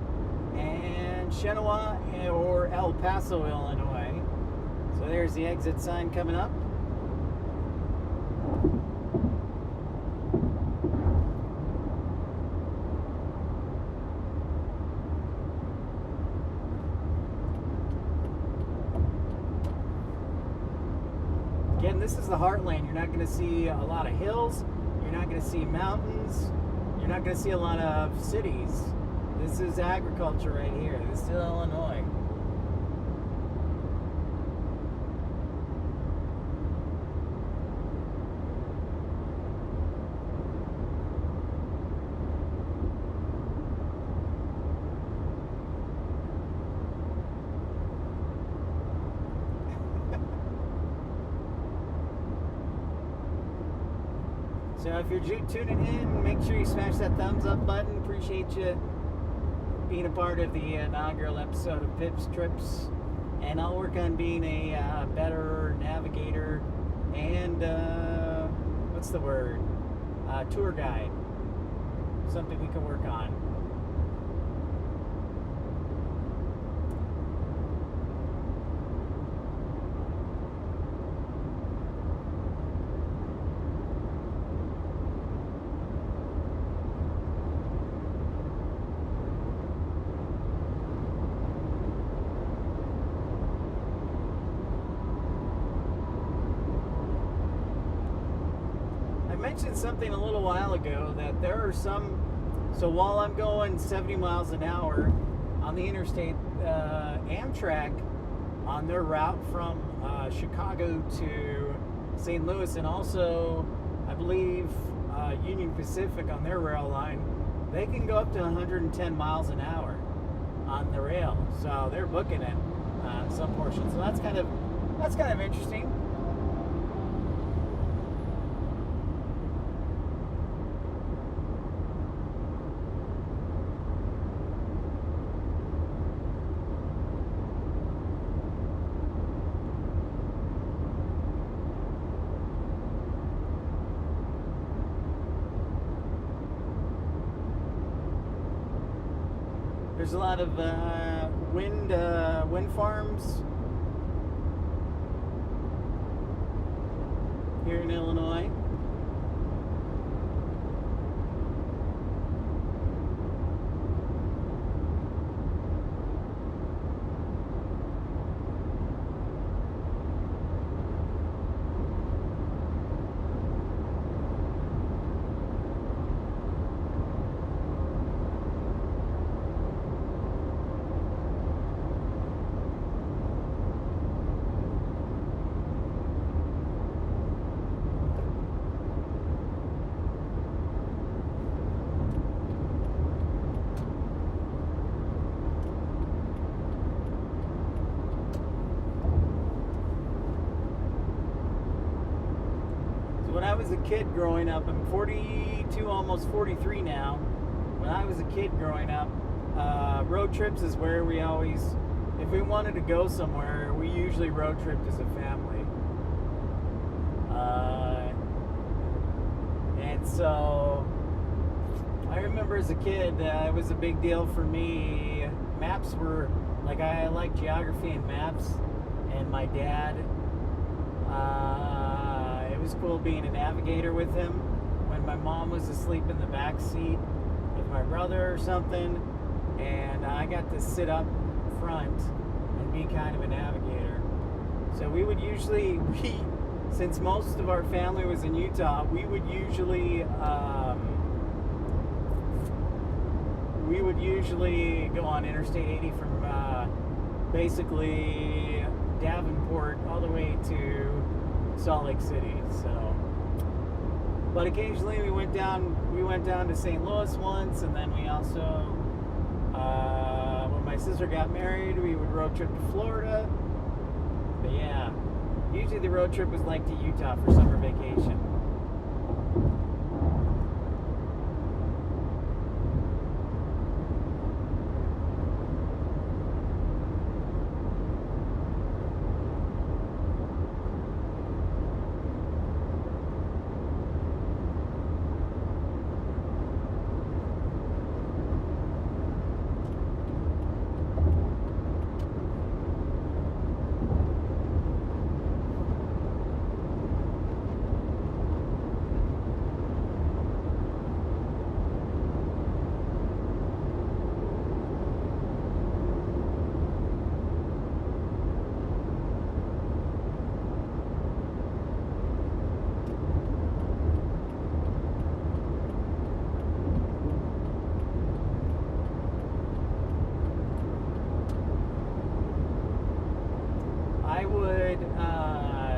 and Chenoa or El Paso, Illinois. So there's the exit sign coming up. Again, this is the Heartland. You're not going to see a lot of hills. You're not going to see mountains. You're not going to see a lot of cities. This is agriculture right here. This is Illinois. So if you're tuning in, make sure you smash that thumbs up button. Appreciate you being a part of the inaugural episode of Pips Trips. And I'll work on being a better navigator and, what's the word? Tour guide. Something we can work on. Mentioned something a little while ago that there are some, so while I'm going 70 miles an hour on the interstate, Amtrak on their route from Chicago to St. Louis, and also I believe Union Pacific on their rail line, they can go up to 110 miles an hour on the rail. So they're booking it on some portions. So that's kind of interesting. there's a lot of wind farms here in Illinois. When I was a kid growing up, I'm 42, almost 43 now. When I was a kid growing up, road trips is where we always, if we wanted to go somewhere, we usually road tripped as a family. And so I remember as a kid, it was a big deal for me. Maps were, like, I like geography and maps, and my dad, it was cool being a navigator with him when my mom was asleep in the back seat with my brother or something, and I got to sit up front and be kind of a navigator. So we would usually, since most of our family was in Utah, we would usually go on Interstate 80 from basically Davenport all the way to Salt Lake City. So, but occasionally we went down to St. Louis once, and then we also, when my sister got married, we would road trip to Florida. But yeah, usually the road trip was like to Utah for summer vacation.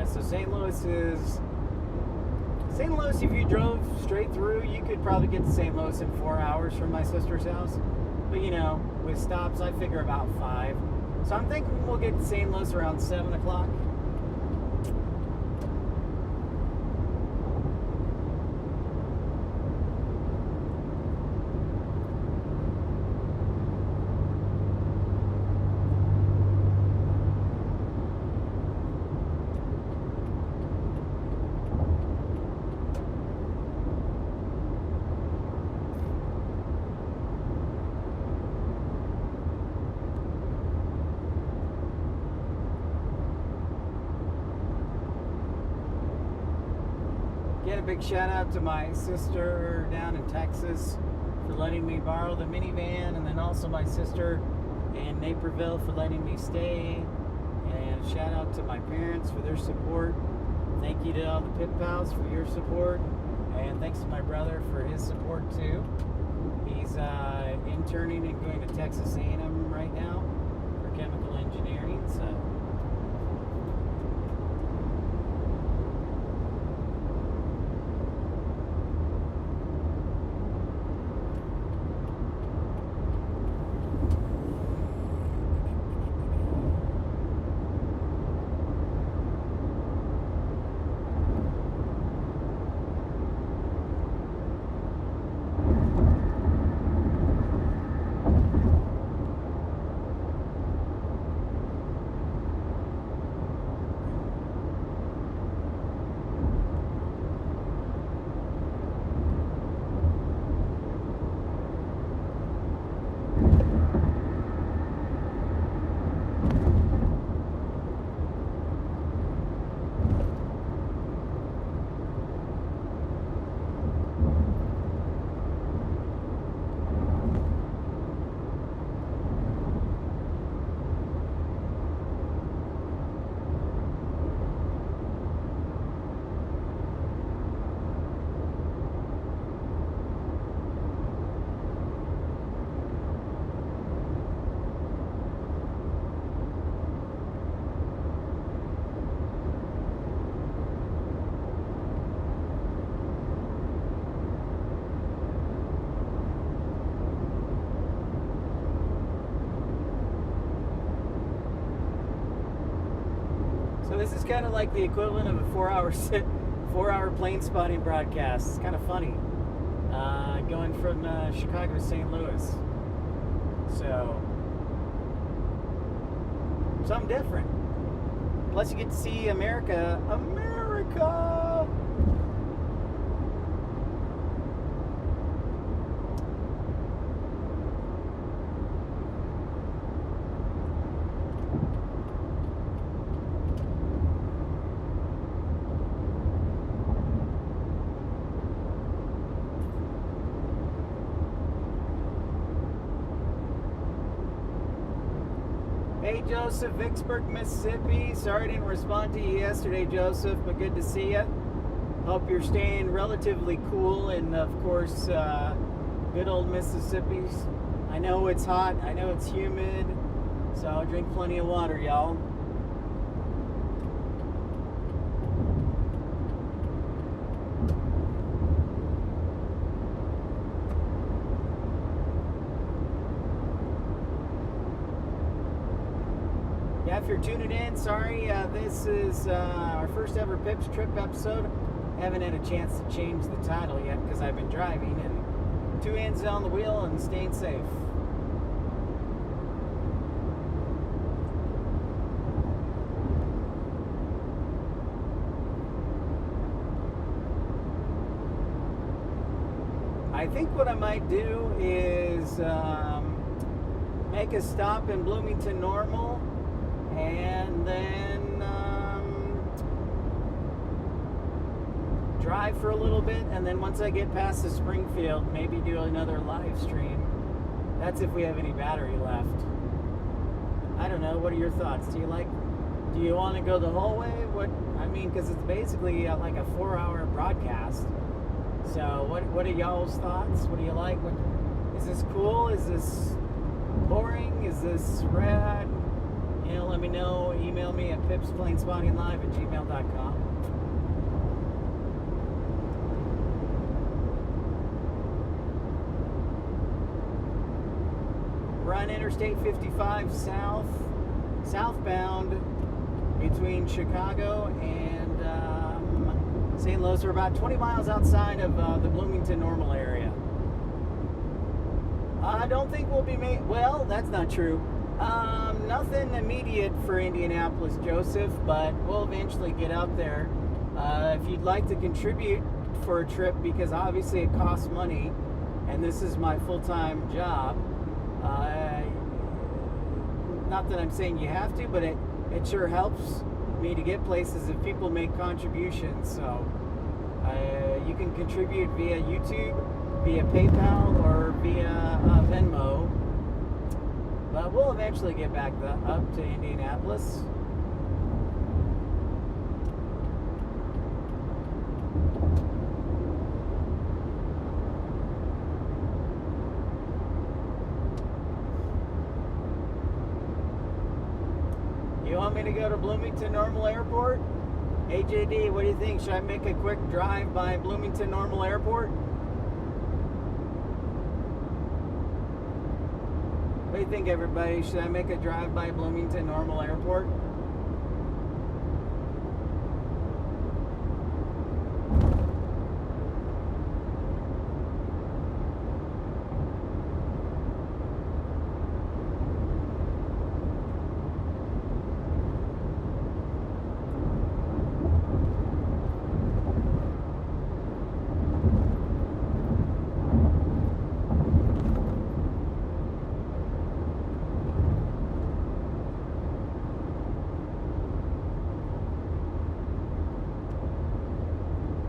So St. Louis, if you drove straight through, you could probably get to St. Louis in 4 hours from my sister's house. But you know, with stops, I figure about 5. So I'm thinking we'll get to St. Louis around 7 o'clock. Again, a big shout out to my sister down in Texas for letting me borrow the minivan, and then also my sister in Naperville for letting me stay. And shout out to my parents for their support. Thank you to all the Pit Pals for your support, and thanks to my brother for his support too. He's interning and going to Texas A&M right now for chemical engineering. So. So this is kind of like the equivalent of a 4-hour plane spotting broadcast. It's kind of funny, going from Chicago to St. Louis. So something different. Plus, you get to see America. Hey Joseph, Vicksburg, Mississippi. Sorry I didn't respond to you yesterday, Joseph, but good to see you. Hope you're staying relatively cool in, of course, good old Mississippi. I know it's hot, I know it's humid, so drink plenty of water, y'all. Yeah, if you're tuning in, sorry, this is our first ever Pips Trip episode. Haven't had a chance to change the title yet because I've been driving and 2 hands on the wheel and staying safe. I think what I might do is make a stop in Bloomington Normal, and then drive for a little bit, and then once I get past the Springfield, maybe do another live stream. That's if we have any battery left. I don't know. What are your thoughts? Do you want to go the whole way? Because it's basically like a 4-hour broadcast. So what are y'all's thoughts? What do you like? Is this cool? Is this boring? Is this rad? Let me know. Email me at pipsplainspottinglive@gmail.com. We're on Interstate 55 southbound between Chicago and St. Louis. We're about 20 miles outside of the Bloomington Normal area. I don't think we'll be well, that's not true. Nothing immediate for Indianapolis, Joseph, but we'll eventually get out there. If you'd like to contribute for a trip, because obviously it costs money, and this is my full-time job. Not that I'm saying you have to, but it sure helps me to get places if people make contributions. So you can contribute via YouTube, via PayPal, or via Venmo. But we'll eventually get back up to Indianapolis. You want me to go to Bloomington Normal Airport? Hey JD, what do you think? Should I make a quick drive by Bloomington Normal Airport? What do you think, everybody? Should I make a drive by Bloomington Normal Airport?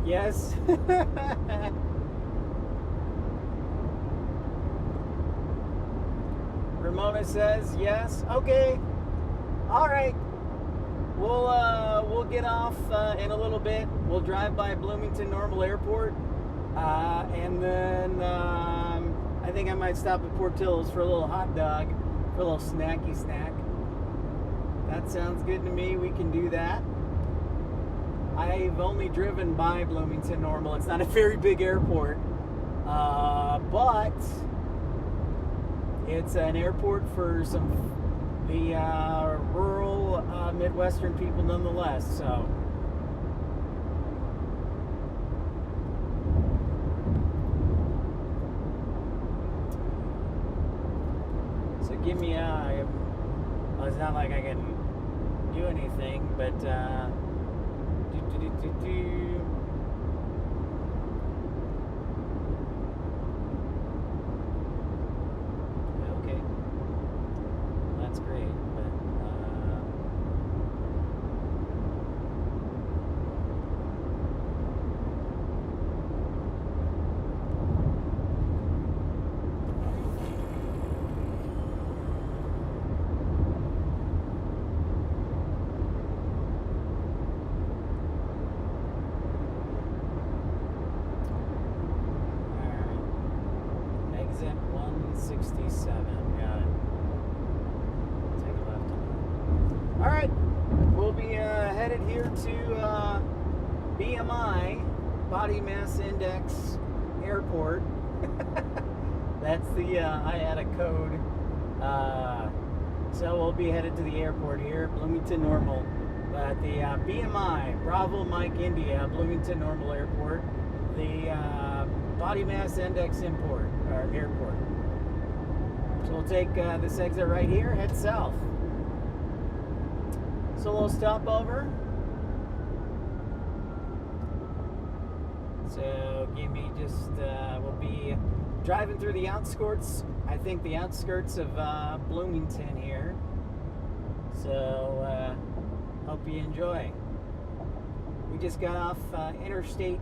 Yes. Ramona says yes. Okay. All right. We'll get off in a little bit. We'll drive by Bloomington Normal Airport, and then I think I might stop at Portillo's for a little hot dog, for a little snacky snack. That sounds good to me. We can do that. I've only driven by Bloomington Normal. It's not a very big airport, but it's an airport for the rural Midwestern people nonetheless. So give me well, it's not like I can do anything, but okay, that's great, but exit 167. Got it. Take a left. All right, we'll be headed here to BMI, Body Mass Index Airport. That's the IATA code. So we'll be headed to the airport here, Bloomington Normal. At the BMI, Bravo Mike India, Bloomington Normal Airport. The Body Mass Index airport. So we'll take this exit right here, head south. So we'll stop over. So give me just, we'll be driving through the outskirts, I think the outskirts of Bloomington here. So hope you enjoy. We just got off Interstate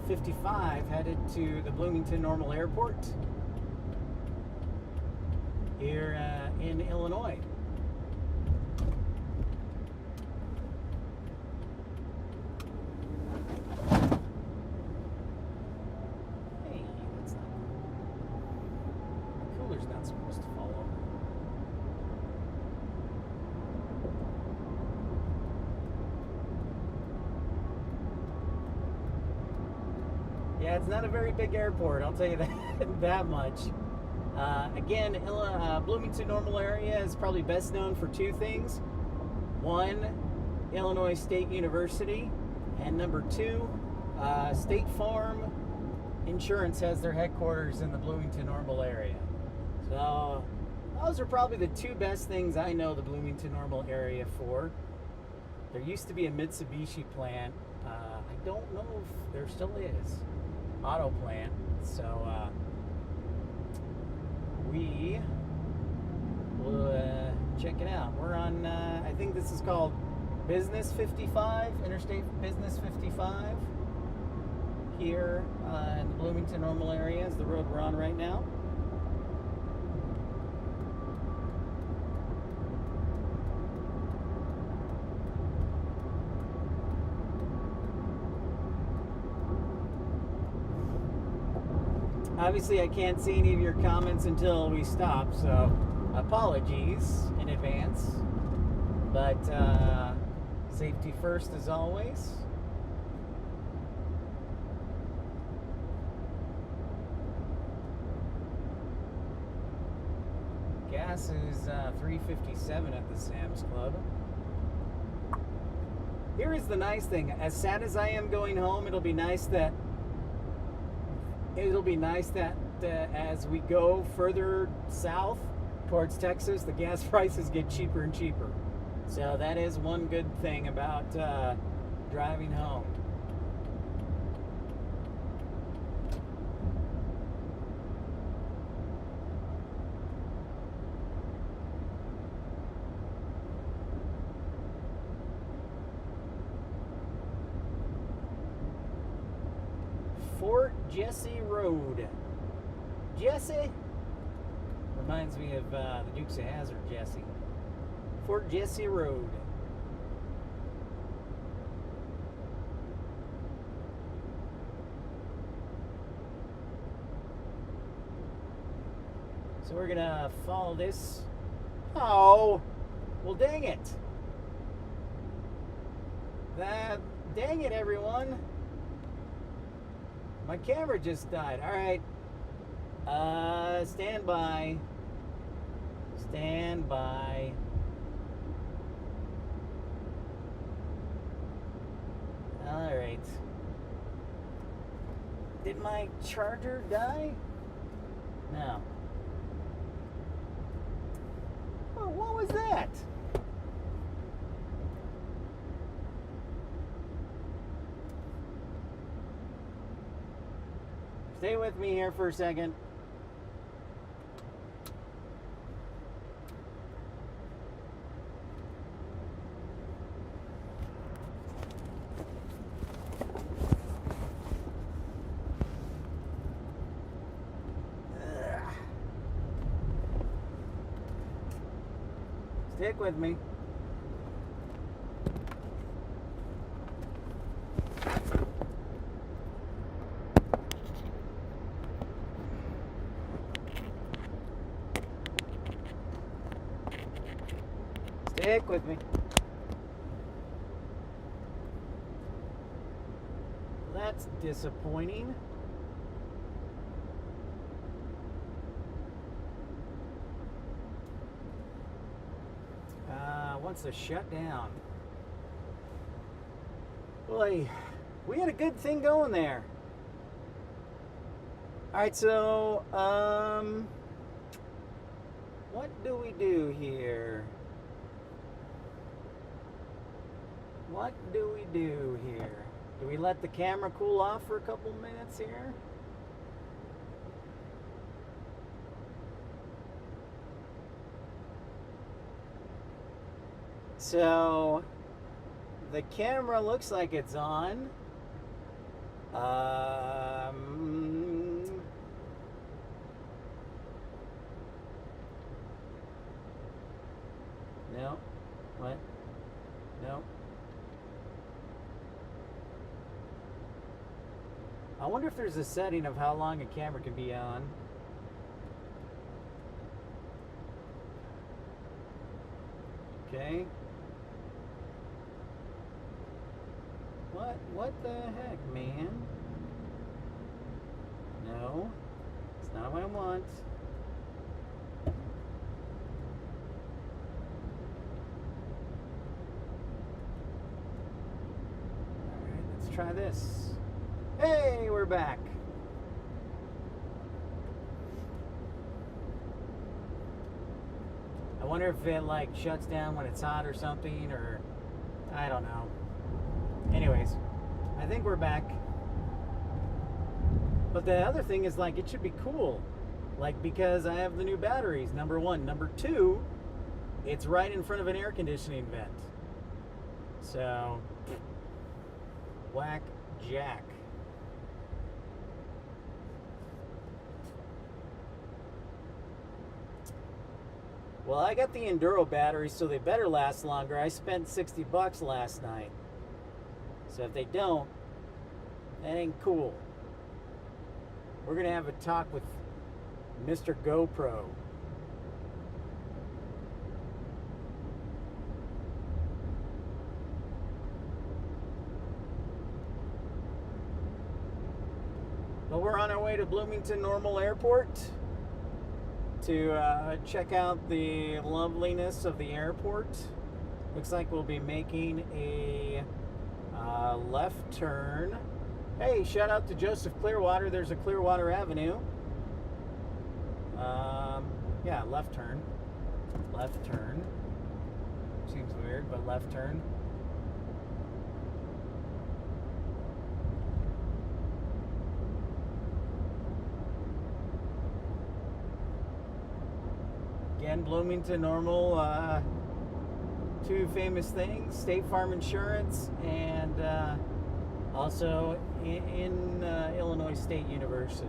55, headed to the Bloomington Normal Airport here in Illinois. Hey, that's not good. The cooler's not supposed to fall over. Yeah, it's not a very big airport, I'll tell you that much. Again, Bloomington Normal area is probably best known for two things. One, Illinois State University, and number two, State Farm Insurance has their headquarters in the Bloomington Normal area. So those are probably the two best things I know the Bloomington Normal area for. There used to be a Mitsubishi plant. I don't know if there still is. Auto plant. So we will check it out. We're on, I think this is called Business 55, Interstate Business 55 here in the Bloomington Normal area is the road we're on right now. Obviously, I can't see any of your comments until we stop, so apologies in advance. But safety first as always. Gas is $3.57 at the Sam's Club. Here is the nice thing. As sad as I am going home, it'll be nice that as we go further south towards Texas, the gas prices get cheaper and cheaper. So that is one good thing about driving home. Fort Jesse Road. Jesse? Reminds me of the Dukes of Hazzard, Jesse. Fort Jesse Road. So we're gonna follow this. Oh, well, dang it. Dang it, everyone. My camera just died. All right. Stand by. Stand by. right. Did my charger die? No. Oh, what was that? Stay with me here for a second. Stick with me. Stick with me. That's disappointing. Wants to shut down. Boy, we had a good thing going there. Alright, so, what do we do here? What do we do here? Do we let the camera cool off for a couple minutes here? So, the camera looks like it's on. No. What? No. I wonder if there's a setting of how long a camera can be on. Okay. What the heck, man? No. It's not what I want. Alright, let's try this. Hey, we're back. I wonder if it like shuts down when it's hot or something, or I don't know. Anyways, I think we're back. But the other thing is, like, it should be cool. Like, because I have the new batteries, number one. Number two, it's right in front of an air conditioning vent. So, whack jack. Well, I got the Enduro batteries, so they better last longer. I spent $60 last night. So if they don't, that ain't cool. We're going to have a talk with Mr. GoPro. But we're on our way to Bloomington Normal Airport to check out the loveliness of the airport. Looks like we'll be making a left turn. Hey, shout out to Joseph Clearwater. There's a Clearwater Avenue. Yeah, left turn. Left turn. Seems weird, but left turn. Again, Bloomington Normal, two famous things, State Farm Insurance and also in Illinois State University.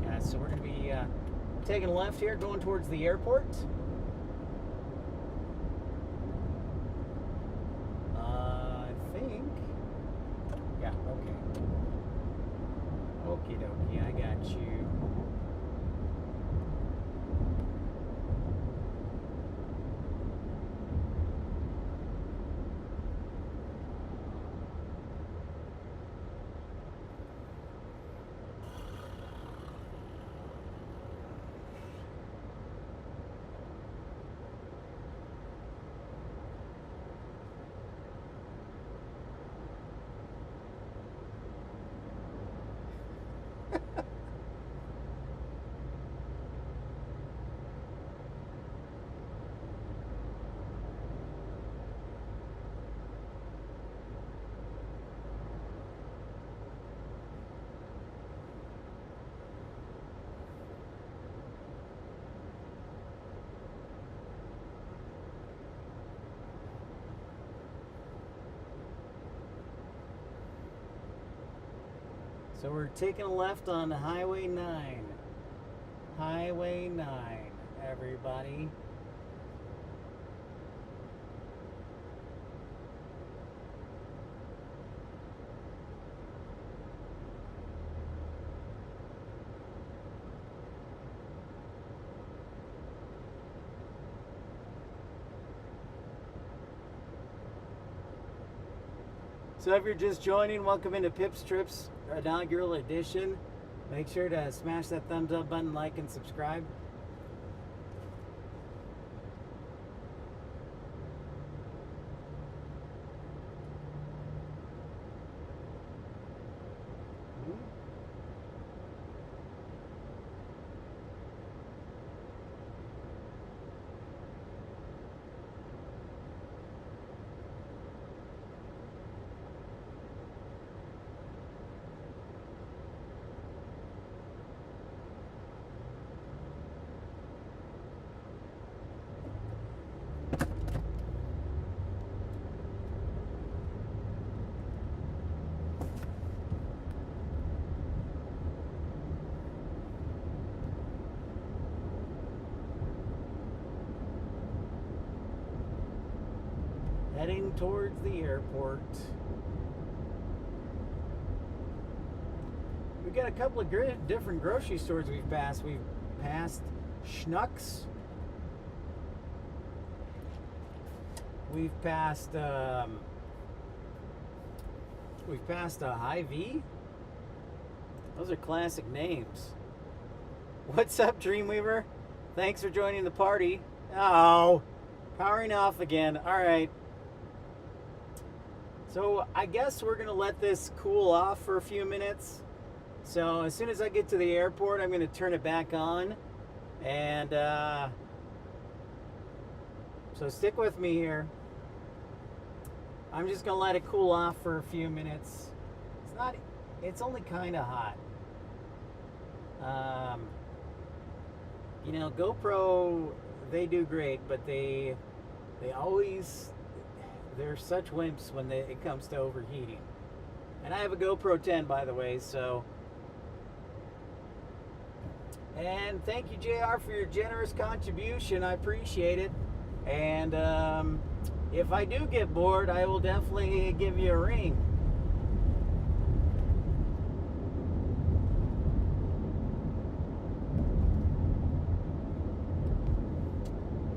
Yeah, so we're going to be taking a left here, going towards the airport. Okie dokie, I got you. So we're taking a left on Highway 9. Highway 9, everybody. So if you're just joining, welcome into Pip's Trips inaugural edition. Make sure to smash that thumbs up button, like, and subscribe. Heading towards the airport. We've got a couple of different grocery stores we've passed. We've passed Schnucks. We've passed a Hy-Vee. Those are classic names. What's up, Dreamweaver? Thanks for joining the party. Oh, powering off again. All right. So I guess we're going to let this cool off for a few minutes. So as soon as I get to the airport, I'm going to turn it back on. And so stick with me here. I'm just going to let it cool off for a few minutes. It's only kind of hot. You know, GoPro, they do great, but they're such wimps when it comes to overheating. And I have a GoPro 10, by the way, so. And thank you, JR, for your generous contribution. I appreciate it. And if I do get bored, I will definitely give you a ring.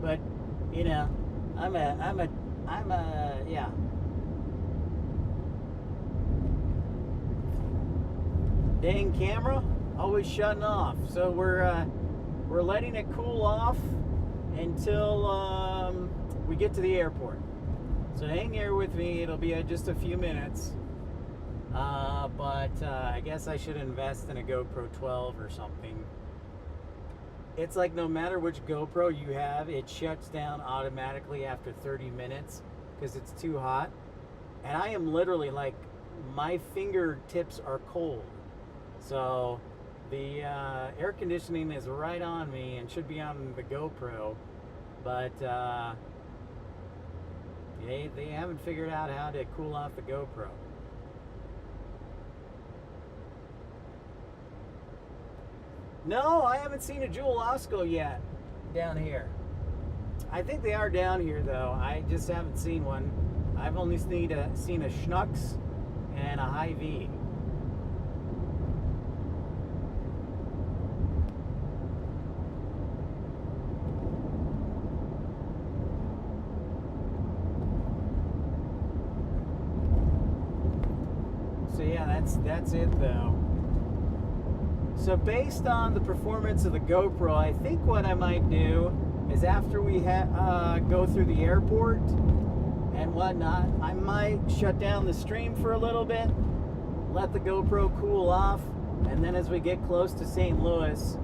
But, you know, yeah. Dang camera, always shutting off. So we're letting it cool off until we get to the airport. So hang here with me. It'll be just a few minutes. But I guess I should invest in a GoPro 12 or something. It's like no matter which GoPro you have, it shuts down automatically after 30 minutes because it's too hot. And I am literally like, my fingertips are cold. So the air conditioning is right on me and should be on the GoPro. But they haven't figured out how to cool off the GoPro. No, I haven't seen a Jewel Osco yet down here. I think they are down here, though. I just haven't seen one. I've only seen a Schnucks and a Hy-Vee. So yeah, that's it, though. So based on the performance of the GoPro, I think what I might do is after we go through the airport and whatnot, I might shut down the stream for a little bit, let the GoPro cool off, and then as we get close to St. Louis,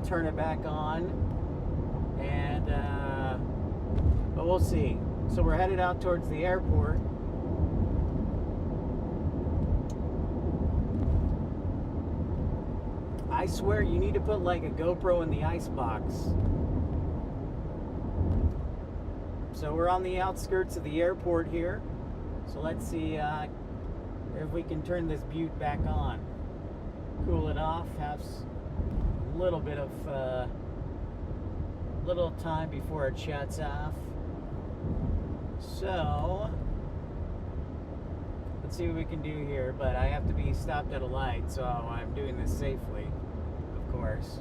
turn it back on. And but we'll see. So we're headed out towards the airport. I swear you need to put like a GoPro in the icebox. So we're on the outskirts of the airport here. So let's see if we can turn this butte back on. cool it off, have a little bit of little time before it shuts off. So let's see what we can do here, but I have to be stopped at a light, so I'm doing this safely, of course.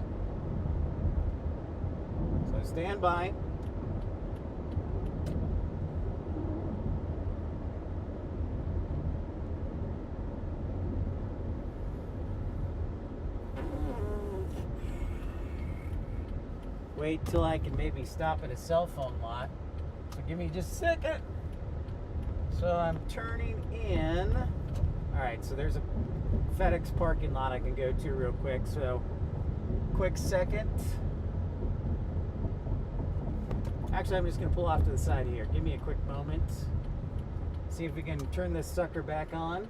So stand by. Wait till I can maybe stop at a cell phone lot. So give me just a second. So I'm turning in. All right, so there's a FedEx parking lot I can go to real quick. So quick second. Actually, I'm just gonna pull off to the side here. Give me a quick moment. See if we can turn this sucker back on.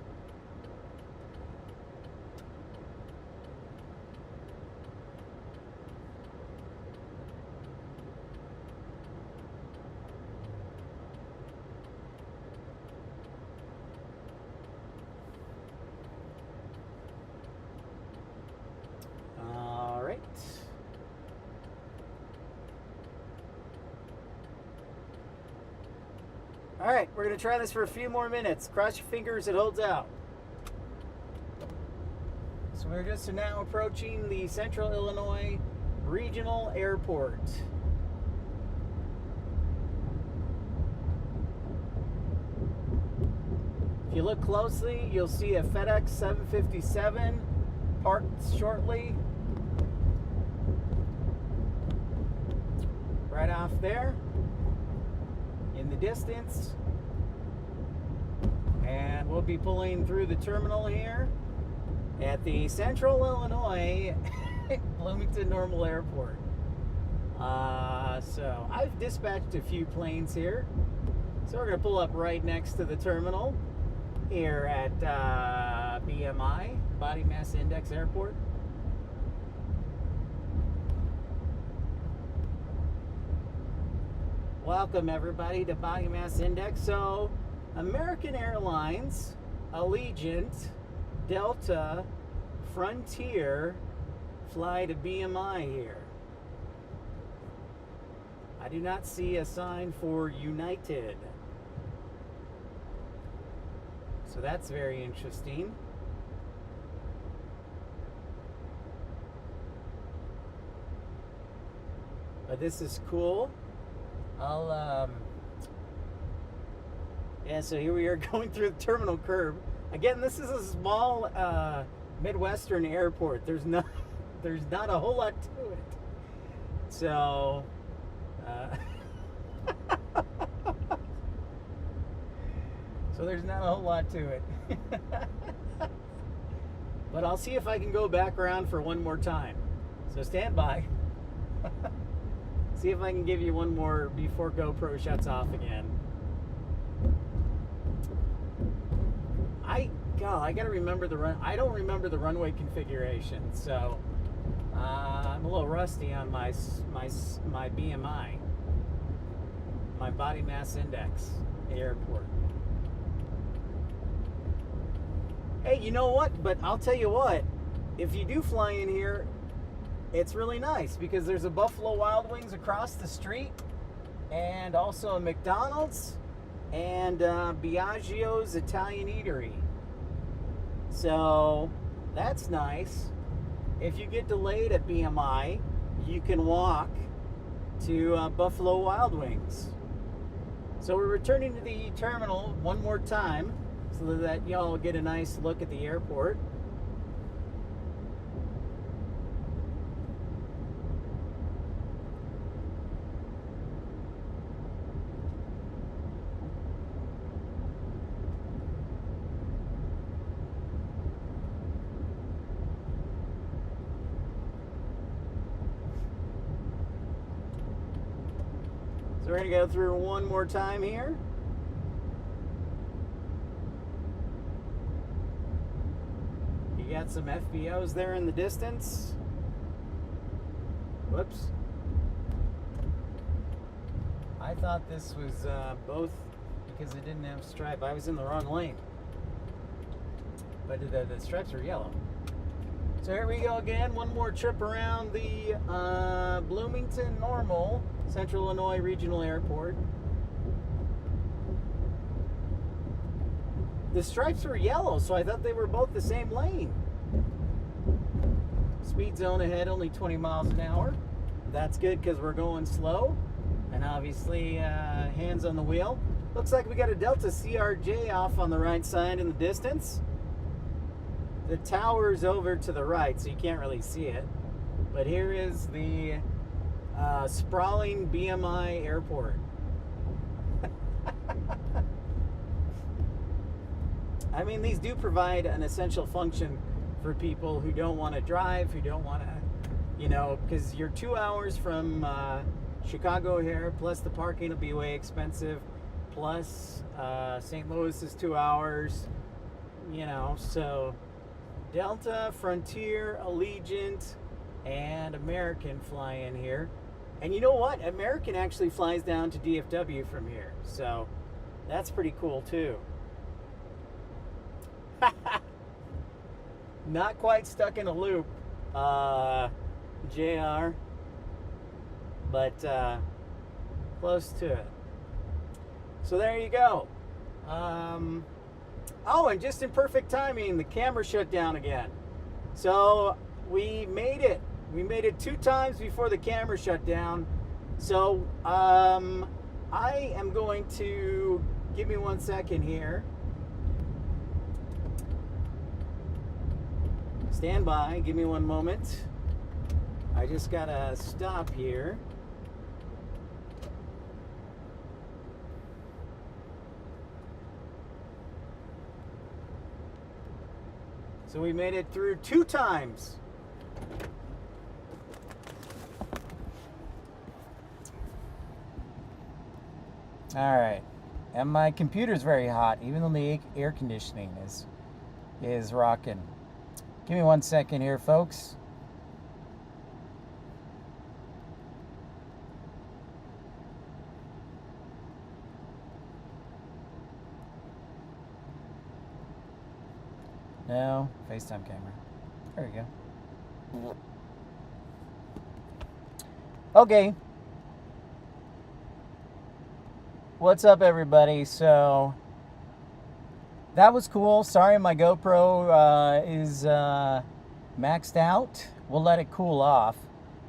All right, we're going to try this for a few more minutes. Cross your fingers, it holds out. So we're just now approaching the Central Illinois Regional Airport. If you look closely, you'll see a FedEx 757 parked shortly. Right off there. In the distance, and we'll be pulling through the terminal here at the Central Illinois Bloomington Normal Airport. So I've dispatched a few planes here, so we're going to pull up right next to the terminal here at BMI, Body Mass Index Airport. Welcome everybody to Body Mass Index. So American Airlines, Allegiant, Delta, Frontier fly to BMI here. I do not see a sign for United. So that's very interesting. But this is cool. Yeah, so here we are going through the terminal curb. Again, this is a small Midwestern airport. There's not a whole lot to it. So, so there's not a whole lot to it. But I'll see if I can go back around for one more time. So stand by. See if I can give you one more before GoPro shuts off again. I gotta remember the run. I don't remember the runway configuration, so I'm a little rusty on my BMI, my body mass index, airport. Hey, you know what? But I'll tell you what. If you do fly in here, it's really nice because there's a Buffalo Wild Wings across the street, and also a McDonald's and Biagio's Italian Eatery. So that's nice. If you get delayed at BMI, you can walk to Buffalo Wild Wings. So we're returning to the terminal one more time so that y'all get a nice look at the airport. So we're going to go through one more time here. You got some FBOs there in the distance. Whoops. I thought this was both because it didn't have stripe. I was in the wrong lane. But the stripes are yellow. So here we go again. One more trip around the Bloomington Normal Central Illinois Regional Airport. The stripes were yellow, so I thought they were both the same lane. Speed zone ahead, only 20 miles an hour. That's good because we're going slow. And obviously, hands on the wheel. Looks like we got a Delta CRJ off on the right side in the distance. The tower's over to the right, so you can't really see it. But here is the sprawling BMI airport. I mean, these do provide an essential function for people who don't want to drive, who don't want to, you know, because you're 2 hours from Chicago here, plus the parking will be way expensive, plus St. Louis is 2 hours, you know, so Delta, Frontier, Allegiant, and American fly in here. And you know what? American actually flies down to DFW from here, so that's pretty cool too. Not quite stuck in a loop, JR, but close to it. So there you go. Oh, and just in perfect timing, the camera shut down again. So we made it. We made it 2 times before the camera shut down. So I am going to, give me 1 second here. Stand by, give me 1 moment. I just gotta stop here. So we made it through 2 times. All right, and my computer's very hot, even though the air conditioning is rocking. Give me 1 second here, folks. No, FaceTime camera. There we go. Okay. What's up, everybody? So that was cool. Sorry, my GoPro is maxed out. We'll let it cool off.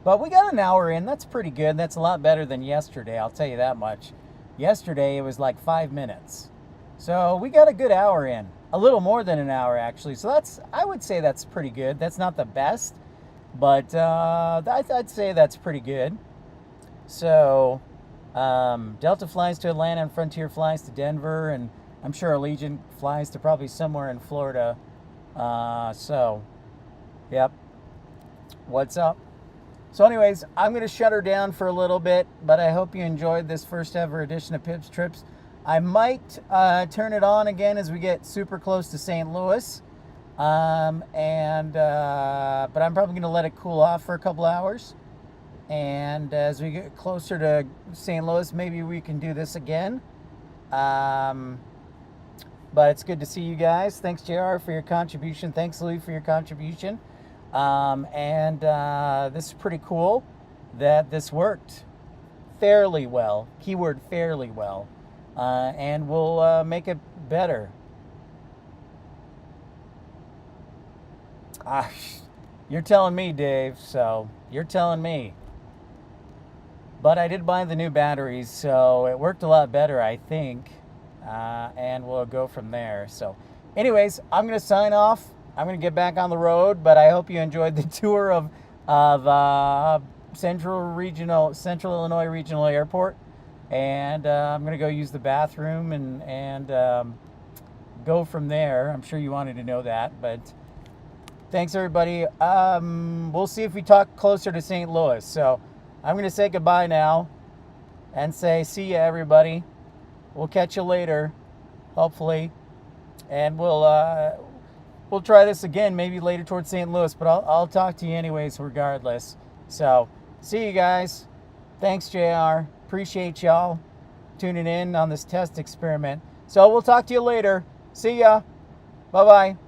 But we got an hour in. That's pretty good. That's a lot better than yesterday, I'll tell you that much. Yesterday, it was like 5 minutes. So we got a good hour in. A little more than an hour, actually. So that's, I would say that's pretty good. That's not the best, but I'd say that's pretty good. So Delta flies to Atlanta and Frontier flies to Denver, and I'm sure Allegiant flies to probably somewhere in Florida. So, yep. What's up? So anyways, I'm going to shut her down for a little bit, but I hope you enjoyed this first ever edition of Pips Trips. I might turn it on again as we get super close to St. Louis. But I'm probably going to let it cool off for a couple hours. And as we get closer to St. Louis, maybe we can do this again. But it's good to see you guys. Thanks, JR, for your contribution. Thanks, Louie, for your contribution. This is pretty cool that this worked fairly well. Keyword fairly well. And we'll make it better. You're telling me, Dave, so you're telling me. But I did buy the new batteries, so it worked a lot better, I think. And we'll go from there. So anyways, I'm going to sign off. I'm going to get back on the road, but I hope you enjoyed the tour of Central Illinois Regional Airport. And I'm going to go use the bathroom and go from there. I'm sure you wanted to know that, but thanks, everybody. We'll see if we talk closer to St. Louis. So I'm going to say goodbye now and say see ya, everybody. We'll catch you later, hopefully. And we'll try this again, maybe later towards St. Louis, but I'll talk to you anyways regardless. So see you guys. Thanks, JR. Appreciate y'all tuning in on this test experiment. So we'll talk to you later. See ya. Bye-bye.